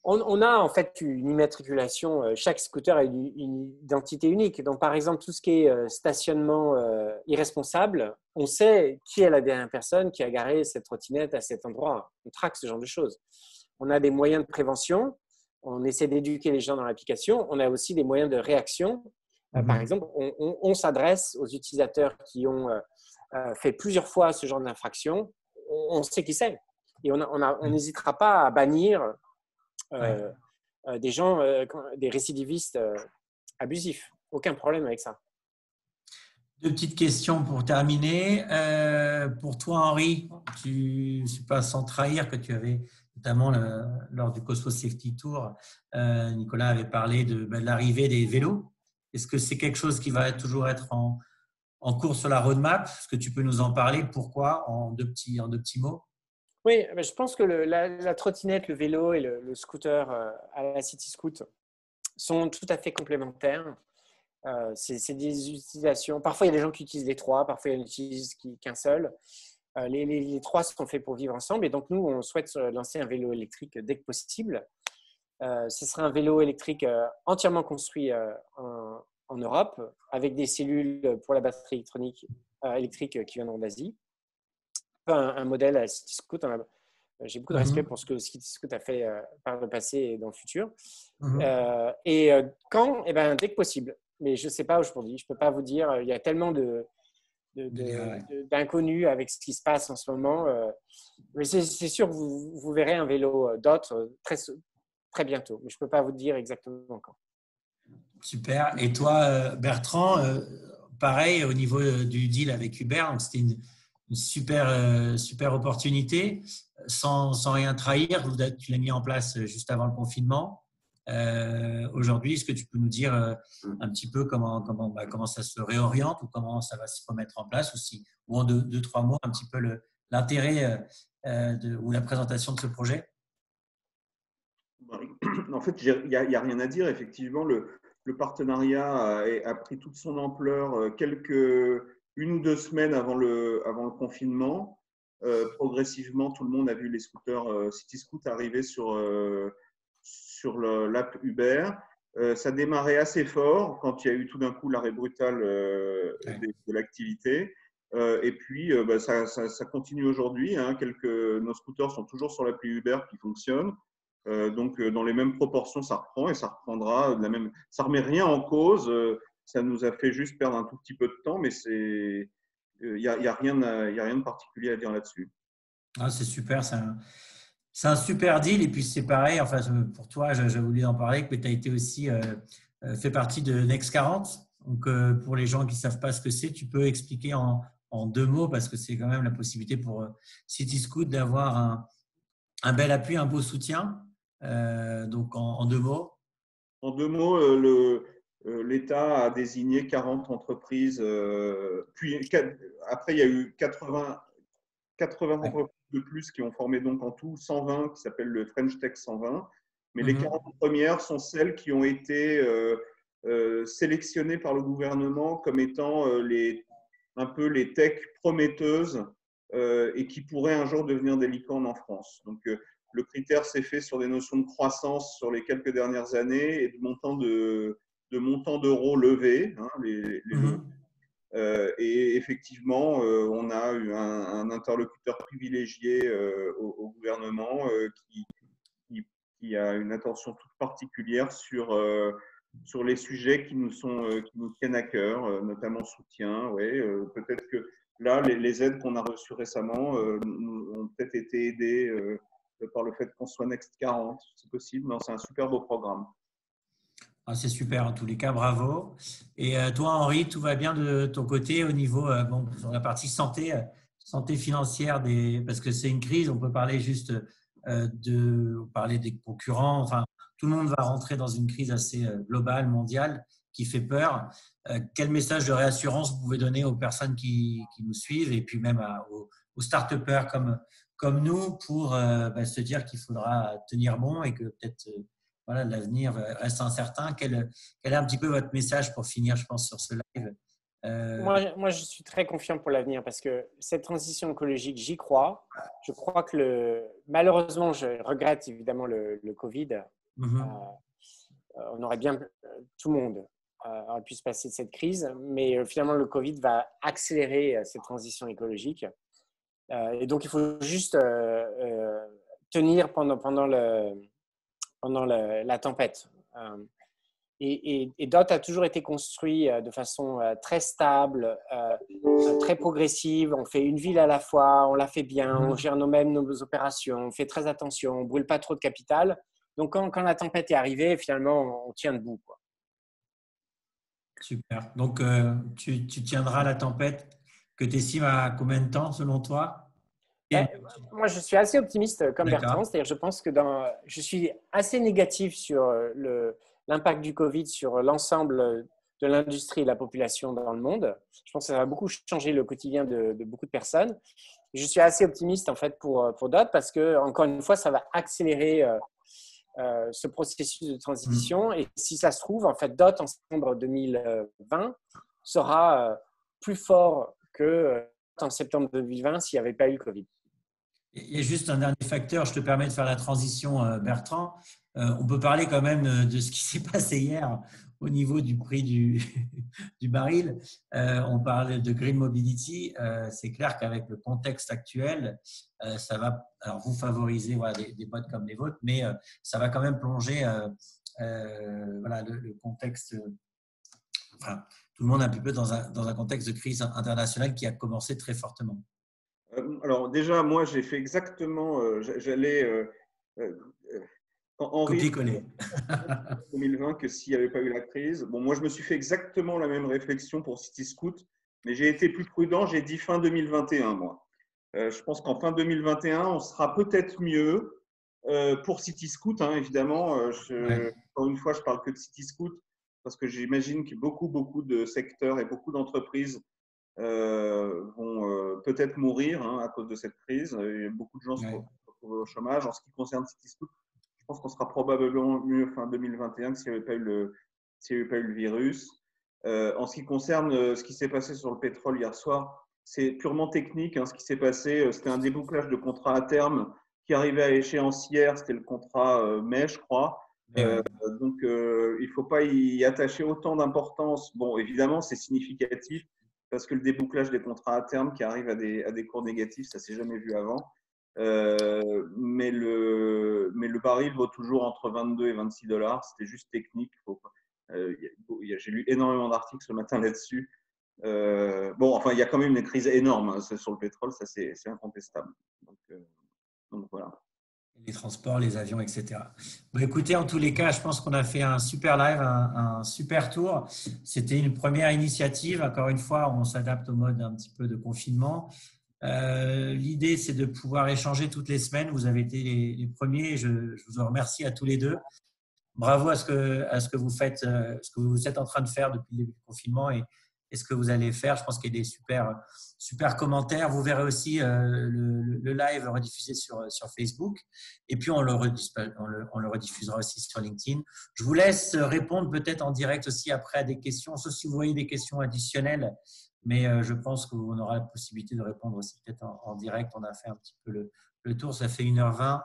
On a en fait une immatriculation, chaque scooter a une identité unique. Donc, par exemple, tout ce qui est stationnement irresponsable, on sait qui est la dernière personne qui a garé cette trottinette à cet endroit. On traque ce genre de choses. On a des moyens de prévention. On essaie d'éduquer les gens dans l'application. On a aussi des moyens de réaction. Par exemple, on s'adresse aux utilisateurs qui ont fait plusieurs fois ce genre d'infraction. On sait qui c'est. Et on n'hésitera pas à bannir des gens, des récidivistes abusifs. Aucun problème avec ça. Deux petites questions pour terminer. Pour toi, Henri, c'est pas sans trahir que tu avais, notamment lors du Cosmos Safety Tour, Nicolas avait parlé de l'arrivée des vélos. Est-ce que c'est quelque chose qui va toujours être en cours sur la roadmap? Est-ce que tu peux nous en parler? Pourquoi? En deux petits mots. Oui, je pense que la trottinette, le vélo et le scooter à la City Scoot sont tout à fait complémentaires. C'est des utilisations. Parfois, il y a des gens qui utilisent les trois, parfois, il y en a qui n'utilisent qu'un seul. Les trois sont faits pour vivre ensemble. Et donc, nous, on souhaite lancer un vélo électrique dès que possible. Ce sera un vélo électrique entièrement construit en Europe, avec des cellules pour la batterie électrique qui viendront d'Asie. Un modèle à City Scoot. J'ai beaucoup de respect pour ce que City Scoot a fait par le passé et dans le futur. Quand? Eh bien, dès que possible. Mais je ne sais pas aujourd'hui. Je ne peux pas vous dire. Il y a tellement d'inconnus avec ce qui se passe en ce moment. Mais c'est sûr que vous verrez un vélo d'autres très bientôt. Mais je ne peux pas vous dire exactement quand. Super. Et toi, Bertrand, pareil, au niveau du deal avec Uber, c'était une super opportunité, sans rien trahir. Tu l'as mis en place juste avant le confinement. Aujourd'hui, est-ce que tu peux nous dire un petit peu comment ça se réoriente ou comment ça va se remettre en place ou en 2-3 mois, un petit peu l'intérêt ou la présentation de ce projet? En fait, il n'y a rien à dire. Effectivement, le partenariat a pris toute son ampleur une ou deux semaines avant le confinement. Progressivement, tout le monde a vu les scooters City Scoot arriver sur l'app Uber. Ça démarrait assez fort quand il y a eu tout d'un coup l'arrêt brutal de l'activité. Et puis, ça continue aujourd'hui. Nos scooters sont toujours sur l'appli Uber qui fonctionne. Donc, dans les mêmes proportions, ça reprend et ça reprendra de la même. Ça remet rien en cause. Ça nous a fait juste perdre un tout petit peu de temps, mais il y a rien de particulier à dire là-dessus. Ah, c'est super, c'est un super deal. Et puis c'est pareil. Enfin, pour toi, j'ai voulu en parler que tu as été aussi fait partie de Next 40. Donc, pour les gens qui ne savent pas ce que c'est, tu peux expliquer en 2 mots parce que c'est quand même la possibilité pour City Scoot d'avoir un bel appui, un beau soutien. Donc, en 2 mots. En 2 mots, l'État a désigné 40 entreprises. Puis après, il y a eu 80 entreprises de plus qui ont formé donc en tout 120 qui s'appellent le French Tech 120. Mais les 40 premières sont celles qui ont été sélectionnées par le gouvernement comme étant un peu les techs prometteuses et qui pourraient un jour devenir des licornes en France. Donc, le critère s'est fait sur des notions de croissance sur les quelques dernières années et de montant d'euros levés, et effectivement, on a eu un interlocuteur privilégié au gouvernement qui a une attention toute particulière sur les sujets qui nous tiennent à cœur, notamment soutien. Peut-être que là, les aides qu'on a reçues récemment ont peut-être été aidées par le fait qu'on soit Next 40, c'est possible. Non, c'est un super beau programme. Ah, c'est super, en tous les cas, bravo. Et toi, Henri, tout va bien de ton côté au niveau, sur la partie santé, santé financière parce que c'est une crise, on peut parler juste parler des concurrents, enfin, tout le monde va rentrer dans une crise assez globale, mondiale, qui fait peur. Quel message de réassurance vous pouvez donner aux personnes qui nous suivent et puis même aux start-upers comme nous pour se dire qu'il faudra tenir bon et que peut-être voilà, l'avenir reste incertain. Quel est un petit peu votre message pour finir, je pense, sur ce live? Moi, je suis très confiant pour l'avenir parce que cette transition écologique, j'y crois. Je crois que malheureusement, je regrette évidemment le Covid. On aurait bien, tout le monde aurait pu se passer de cette crise, mais finalement, le Covid va accélérer cette transition écologique. Et donc, il faut juste tenir pendant la tempête. Et DOT a toujours été construit de façon très stable, très progressive. On fait une ville à la fois, on la fait bien, on gère nos opérations, on fait très attention, on ne brûle pas trop de capital. Donc, quand la tempête est arrivée, finalement, on tient debout, quoi. Super. Donc, tu tiendras la tempête que tu estimes à combien de temps, selon toi? Moi, je suis assez optimiste comme Bertrand. D'accord. C'est-à-dire, je pense que je suis assez négatif sur l'impact du Covid sur l'ensemble de l'industrie et de la population dans le monde. Je pense que ça va beaucoup changer le quotidien de beaucoup de personnes. Je suis assez optimiste en fait pour DOT parce que, encore une fois, ça va accélérer ce processus de transition. Et si ça se trouve, en fait, DOT en septembre 2020 sera plus fort que en septembre 2020 s'il n'y avait pas eu le Covid. Il y a juste un dernier facteur, je te permets de faire la transition, Bertrand. On peut parler quand même de ce qui s'est passé hier au niveau du prix du baril. On parle de Green Mobility. C'est clair qu'avec le contexte actuel, ça va alors vous favoriser voilà, des boîtes comme les vôtres, mais ça va quand même plonger voilà, le contexte. Enfin, tout le monde est un petit peu dans un contexte de crise internationale qui a commencé très fortement. Alors déjà, moi, j'ai fait exactement, j'allais en copier-coller. 2020 que s'il n'y avait pas eu la crise. Bon, moi, je me suis fait exactement la même réflexion pour Cityscoot, mais j'ai été plus prudent, j'ai dit fin 2021, moi. Je pense qu'en fin 2021, on sera peut-être mieux pour Cityscoot, hein, évidemment. Encore une fois, je parle que de Cityscoot parce que j'imagine que beaucoup de secteurs et beaucoup d'entreprises vont peut-être mourir hein, à cause de cette crise. Et beaucoup de gens se retrouvent au chômage. En ce qui concerne Cityscoot, je pense qu'on sera probablement mieux fin 2021 que s'il n'y avait pas eu le virus. En ce qui concerne ce qui s'est passé sur le pétrole hier soir, c'est purement technique. Hein, ce qui s'est passé, c'était un débouclage de contrat à terme qui arrivait à échéance hier. C'était le contrat mai, je crois. Donc, il ne faut pas y attacher autant d'importance. Bon, évidemment, c'est significatif parce que le débouclage des contrats à terme qui arrivent à des cours négatifs, ça ne s'est jamais vu avant. Mais le baril vaut toujours entre 22 et 26 $. C'était juste technique. J'ai lu énormément d'articles ce matin là-dessus. Bon, enfin, il y a quand même une crise énorme hein, sur le pétrole, ça c'est incontestable. Donc voilà. Les transports, les avions, etc. Bon, écoutez, en tous les cas, je pense qu'on a fait un super live, un super tour. C'était une première initiative. Encore une fois, on s'adapte au mode un petit peu de confinement. L'idée, c'est de pouvoir échanger toutes les semaines. Vous avez été les premiers. Je vous en remercie à tous les deux. Bravo à ce que vous faites, ce que vous êtes en train de faire depuis le début du confinement et ce que vous allez faire. Je pense qu'il y a des super commentaires. Vous verrez aussi le live rediffusé sur Facebook. Et puis, on le rediffusera aussi sur LinkedIn. Je vous laisse répondre peut-être en direct aussi après à des questions, sauf si vous voyez des questions additionnelles. Mais je pense qu'on aura la possibilité de répondre aussi peut-être en direct. On a fait un petit peu le tour. Ça fait 1h20.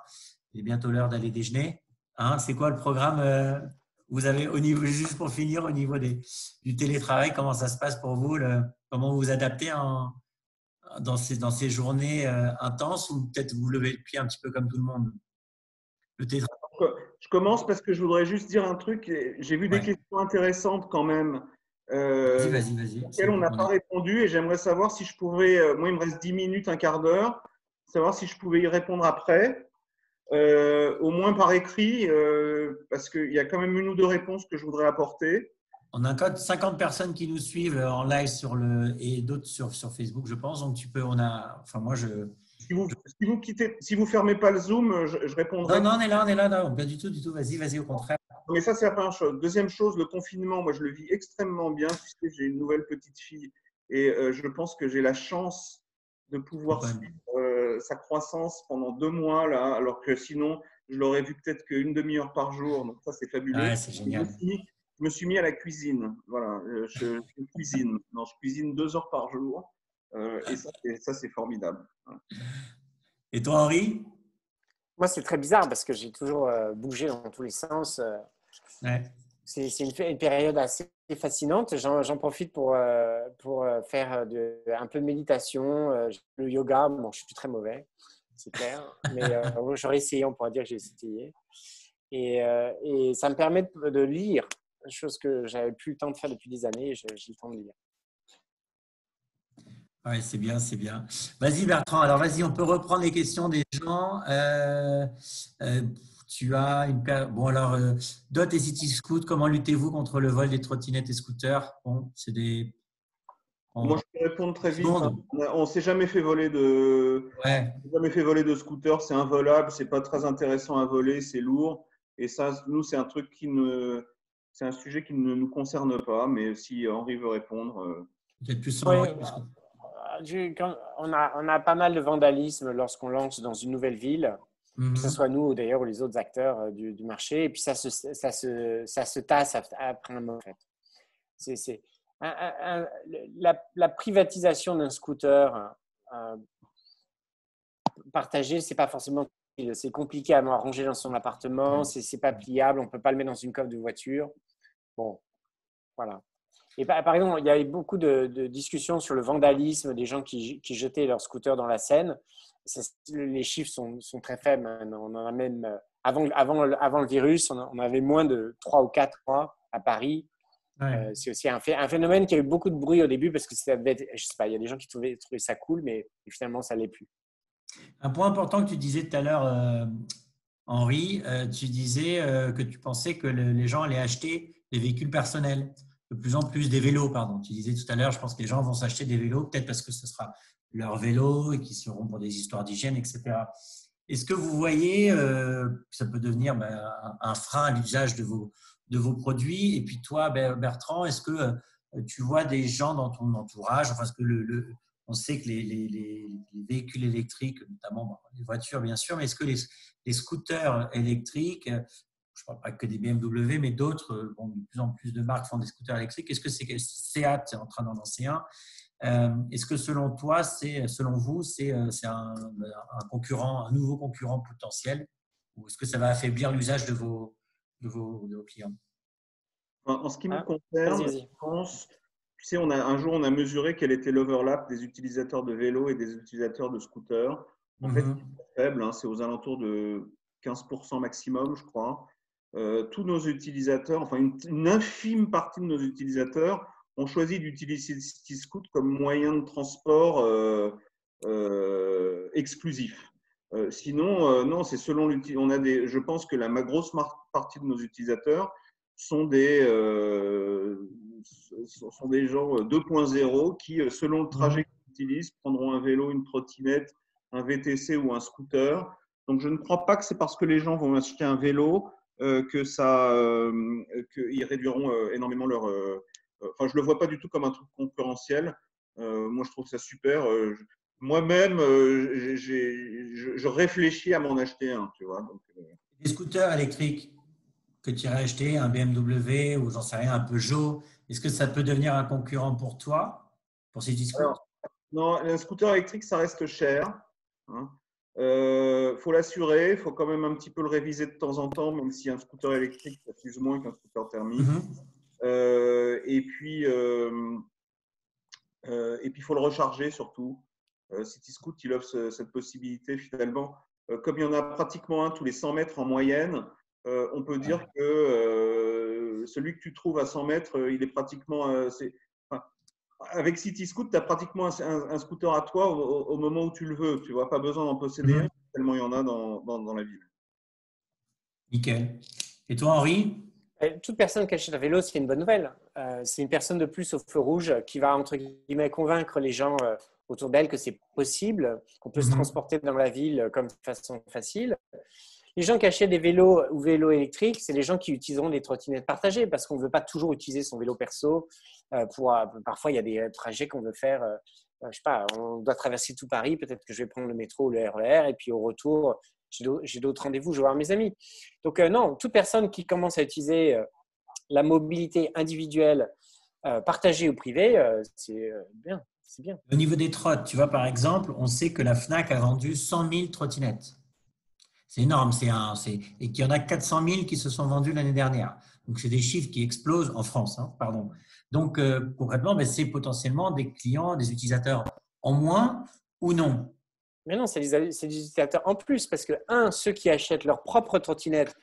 Il est bientôt l'heure d'aller déjeuner. Hein, c'est quoi le programme vous avez au niveau, juste pour finir, au niveau du télétravail, comment ça se passe pour vous comment vous vous adaptez dans ces journées intenses ou peut-être vous levez le pied un petit peu comme tout le monde? Le télétravail. Je commence parce que je voudrais juste dire un truc. J'ai vu des questions intéressantes quand même Vas-y. auxquelles on n'a pas répondu et j'aimerais savoir si je pouvais, moi il me reste 10 minutes, un quart d'heure, savoir si je pouvais y répondre après. Au moins par écrit, parce qu'il y a quand même une ou deux réponses que je voudrais apporter. On a encore 50 personnes qui nous suivent en live et d'autres sur Facebook, je pense. Donc, tu peux, enfin, moi, Si vous fermez pas le Zoom, je Non, répondrai. non, on est là, non, pas du tout, du tout. Vas-y, au contraire. Mais ça, c'est la première chose. Deuxième chose, le confinement, moi, je le vis extrêmement bien. Tu sais, j'ai une nouvelle petite fille et je pense que j'ai la chance de pouvoir suivre sa croissance pendant 2 mois, là, alors que sinon, je l'aurais vu peut-être qu'une demi-heure par jour. Donc, ça, c'est fabuleux. Ouais, c'est génial. Je me suis mis à la cuisine. Voilà, je cuisine. Non, je cuisine 2 heures par jour. Et ça, c'est formidable. Et toi, Henri? Moi, c'est très bizarre parce que j'ai toujours bougé dans tous les sens. Ouais. C'est une période assez fascinante. J'en profite pour faire un peu de méditation, le yoga. Bon, je suis très mauvais, c'est clair. Mais j'aurais essayé, on pourrait dire que j'ai essayé. Et ça me permet de lire, chose que j'avais plus le temps de faire depuis des années. J'ai le temps de lire. Ouais, c'est bien, c'est bien. Vas-y, Bertrand. Alors, vas-y, on peut reprendre les questions des gens. Tu as Bon, alors, Dot et City Scoot, comment luttez-vous contre le vol des trottinettes et scooters? Bon, c'est des. Moi, je peux répondre très vite. Secondes. On ne s'est jamais fait voler Ouais. jamais fait voler de scooter. C'est involable, c'est pas très intéressant à voler, c'est lourd. Et ça, nous, c'est un sujet qui ne nous concerne pas. Mais si Henri veut répondre, Peut-être plus sans Oui, Henri. on a pas mal de vandalisme lorsqu'on lance dans une nouvelle ville, que ce soit nous d'ailleurs ou les autres acteurs du marché. Et puis ça se tasse après un moment. En fait. C'est la privatisation d'un scooter partagé, c'est pas forcément. C'est compliqué à ranger dans son appartement, c'est pas pliable, on peut pas le mettre dans une coffre de voiture. Bon, voilà. Et par exemple, il y a eu beaucoup de discussions sur le vandalisme des gens qui jetaient leurs scooters dans la Seine. Les chiffres sont très faibles. On en a même, avant le virus, on avait moins de 3 ou 4 mois à Paris. Ouais. C'est aussi un phénomène qui a eu beaucoup de bruit au début parce que ça devait être, je sais pas, il y a des gens qui trouvaient ça cool, mais finalement, ça ne l'est plus. Un point important que tu disais tout à l'heure, Henri, tu disais que tu pensais que les gens allaient acheter des véhicules personnels, de plus en plus des vélos, pardon. Tu disais tout à l'heure, je pense que les gens vont s'acheter des vélos, peut-être parce que ce sera leur vélo et qu'ils seront pour des histoires d'hygiène, etc. Est-ce que vous voyez que ça peut devenir un frein à l'usage de vos produits? Et puis toi, Bertrand, est-ce que tu vois des gens dans ton entourage, enfin, est-ce que on sait que les véhicules électriques, notamment les voitures bien sûr, mais est-ce que les scooters électriques, je ne parle pas que des BMW, mais d'autres, de plus en plus de marques font des scooters électriques. Est-ce que Seat est en train d'en lancer un? Est-ce que selon vous, c'est un concurrent, un nouveau concurrent potentiel, ou est-ce que ça va affaiblir l'usage de vos clients? en ce qui me Vas-y, concerne, je vas-y. pense, tu sais, un jour, on a mesuré quel était l'overlap des utilisateurs de vélo et des utilisateurs de scooters. En fait, c'est faible, hein, c'est aux alentours de 15% maximum, je crois. Tous nos utilisateurs, enfin une infime partie de nos utilisateurs, ont choisi d'utiliser Cityscoot comme moyen de transport exclusif. Sinon, non, c'est selon l'utilisation. Je pense que la grosse partie de nos utilisateurs sont des gens 2.0 qui, selon le trajet qu'ils utilisent, prendront un vélo, une trottinette, un VTC ou un scooter. Donc, je ne crois pas que c'est parce que les gens vont acheter un vélo qu'ils réduiront énormément leur. Enfin, je ne le vois pas du tout comme un truc concurrentiel. Moi, je trouve ça super. Moi-même, je réfléchis à m'en acheter un, tu vois. Donc, des scooters électriques que tu irais acheter, un BMW ou j'en sais rien, un Peugeot, est-ce que ça peut devenir un concurrent pour toi, pour Cityscoot? Non, un scooter électrique, ça reste cher. Hein. Faut l'assurer, il faut quand même un petit peu le réviser de temps en temps, même si un scooter électrique, ça s'use moins qu'un scooter thermique. Et puis, il faut le recharger surtout. Cityscoot, il offre cette possibilité finalement. Comme il y en a pratiquement un tous les 100 mètres en moyenne, on peut dire que celui que tu trouves à 100 mètres, il est pratiquement. Avec Cityscoot, tu as pratiquement un scooter à toi au moment où tu le veux. Tu vois, pas besoin d'en posséder un, tellement il y en a dans la ville. Nickel. Et toi, Henri? Toute personne qui achète un vélo, c'est une bonne nouvelle. C'est une personne de plus au feu rouge qui va, entre guillemets, convaincre les gens autour d'elle que c'est possible, qu'on peut se transporter dans la ville comme de façon facile. Les gens qui achètent des vélos ou vélos électriques, c'est les gens qui utiliseront des trottinettes partagées parce qu'on ne veut pas toujours utiliser son vélo perso. Parfois, il y a des trajets qu'on veut faire. Je sais pas, on doit traverser tout Paris. Peut-être que je vais prendre le métro ou le RER et puis au retour, j'ai d'autres rendez-vous, je vais voir mes amis. Donc non, toute personne qui commence à utiliser la mobilité individuelle, partagée ou privée, c'est bien. C'est bien. Au niveau des trottes, tu vois, par exemple, on sait que la Fnac a vendu 100 000 trottinettes. C'est énorme, et qu'il y en a 400 000 qui se sont vendus l'année dernière. Donc, c'est des chiffres qui explosent en France, hein, pardon. Donc, concrètement, c'est potentiellement des clients, des utilisateurs en moins ou non. Mais non, c'est des utilisateurs en plus parce que, ceux qui achètent leur propre trottinette,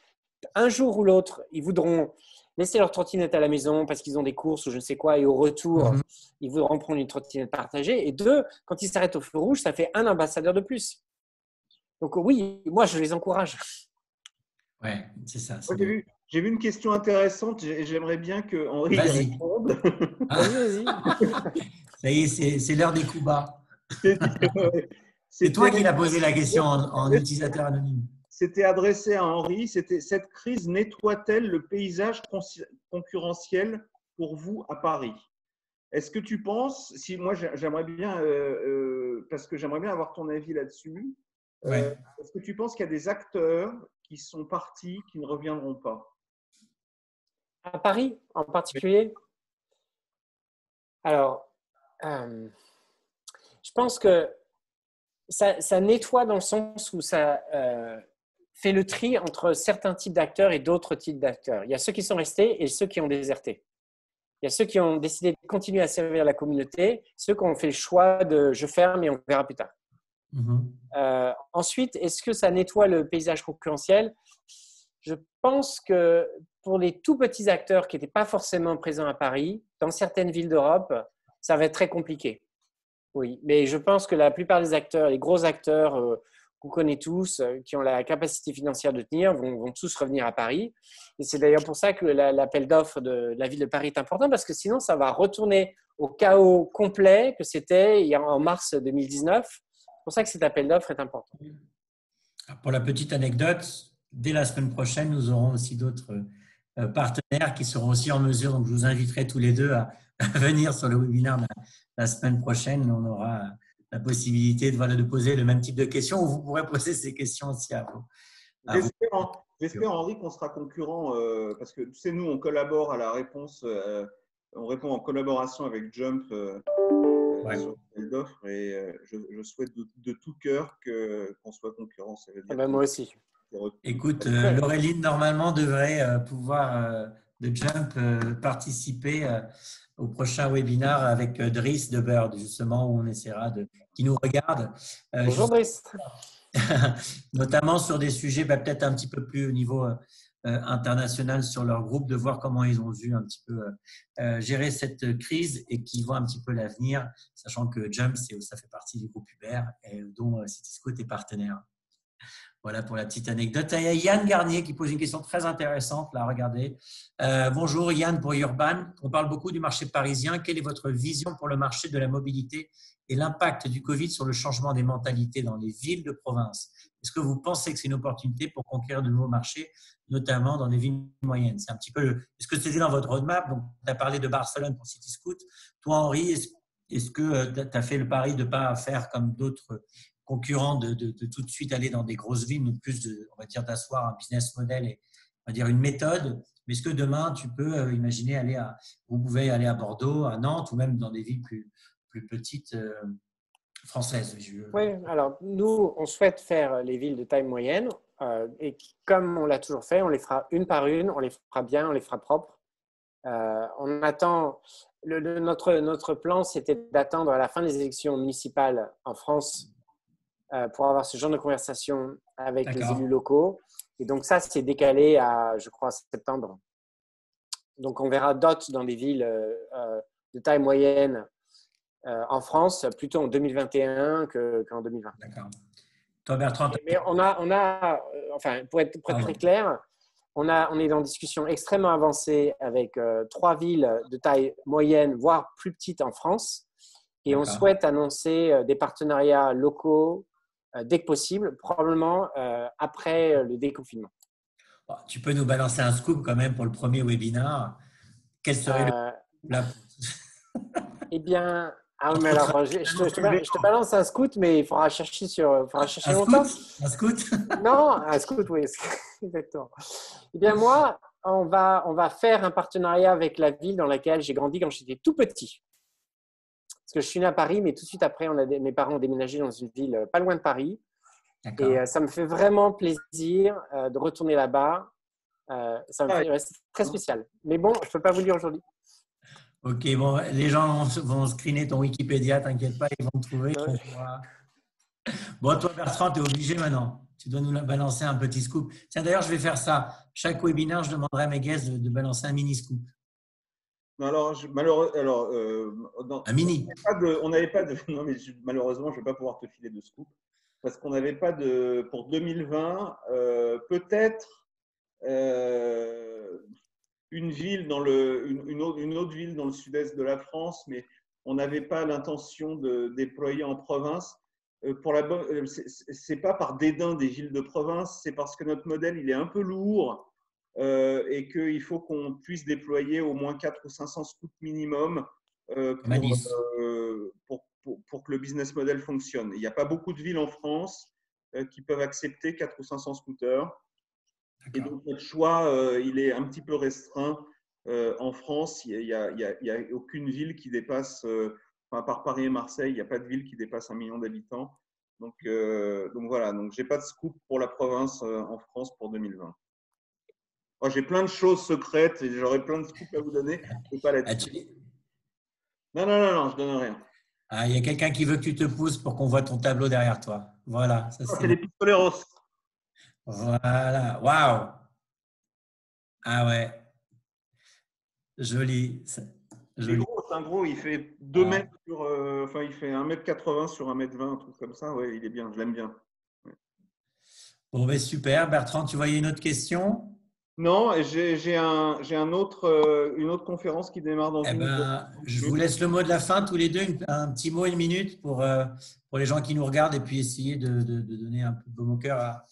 un jour ou l'autre, ils voudront laisser leur trottinette à la maison parce qu'ils ont des courses ou je ne sais quoi, et au retour, ils voudront prendre une trottinette partagée. Et 2, quand ils s'arrêtent au feu rouge, ça fait un ambassadeur de plus. Donc oui, moi, je les encourage. Ouais, c'est ça. J'ai vu une question intéressante. J'aimerais bien que Henri réponde. Vas-y. Ça y est, c'est l'heure des coups bas. C'est toi qui l'as posé la question en utilisateur anonyme. C'était adressé à Henri. Cette crise nettoie-t-elle le paysage concurrentiel pour vous à Paris? Est-ce que tu penses, si moi j'aimerais bien, parce que j'aimerais bien avoir ton avis là-dessus, est-ce que tu penses qu'il y a des acteurs qui sont partis, qui ne reviendront pas? À Paris en particulier? Alors, je pense que ça nettoie dans le sens où ça fait le tri entre certains types d'acteurs et d'autres types d'acteurs. Il y a ceux qui sont restés et ceux qui ont déserté. Il y a ceux qui ont décidé de continuer à servir la communauté, ceux qui ont fait le choix de « je ferme et on verra plus tard ». Ensuite, est-ce que ça nettoie le paysage concurrentiel? Je pense que pour les tout petits acteurs qui n'étaient pas forcément présents à Paris, dans certaines villes d'Europe, ça va être très compliqué. Oui, mais je pense que la plupart des acteurs, les gros acteurs qu'on connaît tous, qui ont la capacité financière de tenir, vont tous revenir à Paris. Et c'est d'ailleurs pour ça que l'appel d'offres de la ville de Paris est important, parce que sinon, ça va retourner au chaos complet que c'était en mars 2019. C'est pour ça que cet appel d'offres est important. Pour la petite anecdote, dès la semaine prochaine, nous aurons aussi d'autres partenaires qui seront aussi en mesure. Donc, je vous inviterai tous les deux à venir sur le webinaire la semaine prochaine. On aura la possibilité de poser le même type de questions, ou vous pourrez poser ces questions aussi à vous. J'espère, Henri, qu'on sera concurrent parce que tu sais, nous, on collabore à la réponse. On répond en collaboration avec Jump sur l'appel d'offres et je souhaite de tout cœur qu'on soit concurrent. Ça veut dire moi aussi. Écoute, Laureline, normalement, devrait pouvoir de Jump participer au prochain webinaire avec Driss de Bird, justement, où on essaiera qui nous regarde. Bonjour Driss. Notamment sur des sujets peut-être un petit peu plus au niveau international sur leur groupe, de voir comment ils ont vu un petit peu gérer cette crise et qui voient un petit peu l'avenir, sachant que Jump, ça fait partie du groupe Uber et dont Cityscoot est partenaire. Voilà pour la petite anecdote. Il y a Yann Garnier qui pose une question très intéressante. Là, regardez. Bonjour Yann pour Urban. On parle beaucoup du marché parisien. Quelle est votre vision pour le marché de la mobilité et l'impact du Covid sur le changement des mentalités dans les villes de province? Est-ce que vous pensez que c'est une opportunité pour conquérir de nouveaux marchés, notamment dans les villes moyennes? C'est un petit peu est-ce que c'était dans votre roadmap? Donc, tu as parlé de Barcelone pour Cityscoot. Toi, Henri, est-ce que tu as fait le pari de ne pas faire comme d'autres concurrents de tout de suite aller dans des grosses villes, mais plus on va dire d'asseoir un business model et on va dire une méthode? Mais est-ce que demain tu peux imaginer vous pouvez aller à Bordeaux, à Nantes ou même dans des villes plus petites françaises? Oui, alors nous on souhaite faire les villes de taille moyenne et comme on l'a toujours fait, on les fera une par une, on les fera bien, on les fera propres. On attend. Notre plan, c'était d'attendre à la fin des élections municipales en France pour avoir ce genre de conversation avec les élus locaux. Et donc ça, c'est décalé à, je crois, septembre. Donc on verra d'autres dans des villes de taille moyenne en France, plutôt en 2021 qu'en 2020. D'accord. Toi, Bertrand, mais on a enfin, pour être très clair, On est dans une discussion extrêmement avancée avec 3 villes de taille moyenne, voire plus petite en France. Et on souhaite annoncer des partenariats locaux dès que possible, probablement après le déconfinement. Bon, tu peux nous balancer un scoop quand même pour le premier webinaire. Quel serait le Eh bien, mais alors, je te balance un scout, mais il faudra chercher longtemps. Un scout Non, un scout, oui, exactement. Eh bien, moi, on va faire un partenariat avec la ville dans laquelle j'ai grandi quand j'étais tout petit. Parce que je suis né à Paris, mais tout de suite après, mes parents ont déménagé dans une ville pas loin de Paris. Et ça me fait vraiment plaisir de retourner là-bas. C'est très spécial. Mais bon, je ne peux pas vous le dire aujourd'hui. Ok, bon, les gens vont screener ton Wikipédia, t'inquiète pas, ils vont te trouver. Bon, toi, Bertrand, tu es obligé maintenant. Tu dois nous balancer un petit scoop. Tiens, d'ailleurs, je vais faire ça. Chaque webinaire, je demanderai à mes guests de balancer un mini scoop. Non, alors, un mini. On n'avait pas de. Non, mais malheureusement, je ne vais pas pouvoir te filer de scoop parce qu'on n'avait pas de. Pour 2020, peut-être une ville une autre ville dans le sud-est de la France, mais on n'avait pas l'intention de déployer en province. C'est pas par dédain des villes de province, c'est parce que notre modèle il est un peu lourd et qu'il faut qu'on puisse déployer au moins 400 ou 500 scouts minimum pour que le business model fonctionne. Il n'y a pas beaucoup de villes en France qui peuvent accepter 400 ou 500 scooters. Et donc, notre choix, il est un petit peu restreint. En France, il n'y a aucune ville qui dépasse, à part Paris et Marseille, il n'y a pas de ville qui dépasse 1 million d'habitants. Donc voilà, donc je n'ai pas de scoop pour la province en France pour 2020. Moi, j'ai plein de choses secrètes et j'aurais plein de scoops à vous donner. Je pas là-dessus. Non, je ne donne rien. Il y a quelqu'un qui veut que tu te pousses pour qu'on voit ton tableau derrière toi. Voilà. C'est les pistoleros. Voilà. Waouh. Ah ouais. Joli. C'est gros, il fait 2 mètres il fait 1m80 sur 1m20, un truc comme ça. Ouais, il est bien, je l'aime bien. Ouais. Bon, ben super. Bertrand, tu voyais une autre question? Non, j'ai une autre conférence qui démarre dans une minute. Je vous laisse le mot de la fin, tous les deux, un petit mot, 1 minute pour les gens qui nous regardent et puis essayer de donner un peu de baume au cœur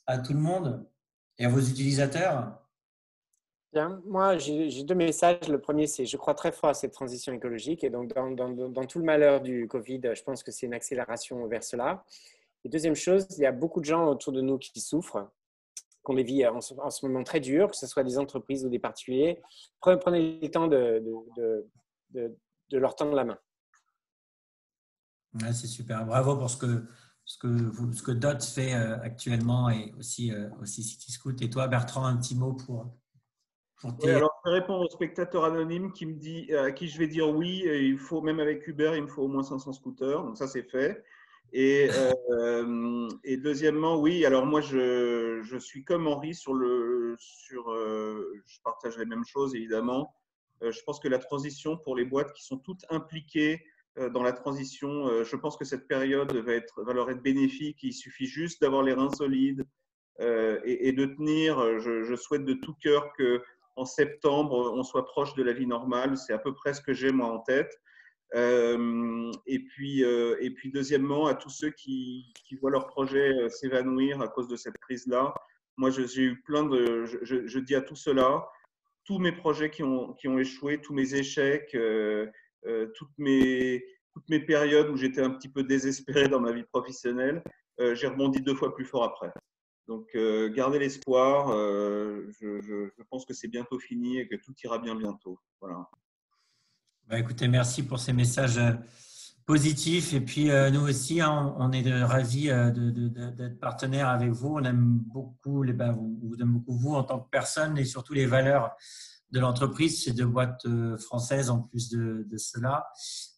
à tout le monde et à vos utilisateurs. Bien, moi, j'ai 2 messages. Le premier, c'est je crois très fort à cette transition écologique et donc dans tout le malheur du Covid, je pense que c'est une accélération vers cela. Et deuxième chose, il y a beaucoup de gens autour de nous qui souffrent, qu'on les vit en ce moment très dur, que ce soit des entreprises ou des particuliers. Prenez le temps de leur tendre la main. Ouais, c'est super. Bravo pour ce que DOT fait actuellement et aussi CityScoot. Et toi, Bertrand, un petit mot pour tes… Alors, je réponds au spectateur anonyme qui me dit, à qui je vais dire oui, il faut, même avec Uber, il me faut au moins 500 scooters. Donc, ça, c'est fait. Et deuxièmement, oui, alors moi, je suis comme Henri je partage les mêmes choses, évidemment. Je pense que la transition pour les boîtes qui sont toutes impliquées dans la transition, je pense que cette période va leur être bénéfique. Il suffit juste d'avoir les reins solides et de tenir. Je souhaite de tout cœur qu'en septembre, on soit proche de la vie normale. C'est à peu près ce que j'ai moi en tête. Et puis deuxièmement, à tous ceux qui voient leur projet s'évanouir à cause de cette crise-là, moi j'ai eu je dis à tout cela, tous mes projets qui ont échoué, tous mes échecs, toutes mes périodes où j'étais un petit peu désespéré dans ma vie professionnelle, j'ai rebondi 2 fois plus fort après. Donc gardez l'espoir, je pense que c'est bientôt fini et que tout ira bien bientôt. Voilà. Écoutez, merci pour ces messages positifs. Et puis, nous aussi, on est ravis d'être partenaires avec vous. On aime beaucoup, vous aime beaucoup vous en tant que personne et surtout les valeurs de l'entreprise, ces 2 boîtes françaises en plus de cela.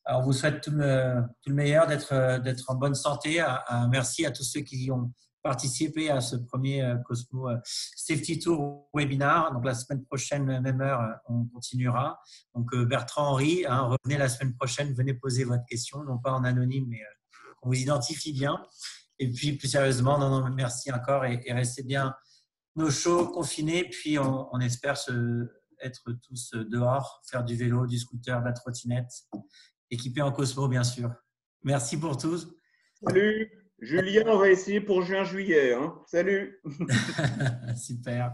Alors, on vous souhaite tout le meilleur, d'être en bonne santé. Merci à tous ceux qui ont participé à ce premier Cosmo Safety Tour webinar. Donc, la semaine prochaine, même heure, on continuera. Donc, Bertrand, Henri, revenez la semaine prochaine, venez poser votre question, non pas en anonyme, mais qu'on vous identifie bien. Et puis, plus sérieusement, non, merci encore et restez bien nos shows confinés, puis on espère être tous dehors, faire du vélo, du scooter, de la trottinette, équipés en Cosmo, bien sûr. Merci pour tous. Salut, Julien, on va essayer pour juin-juillet. Hein. Salut. Super.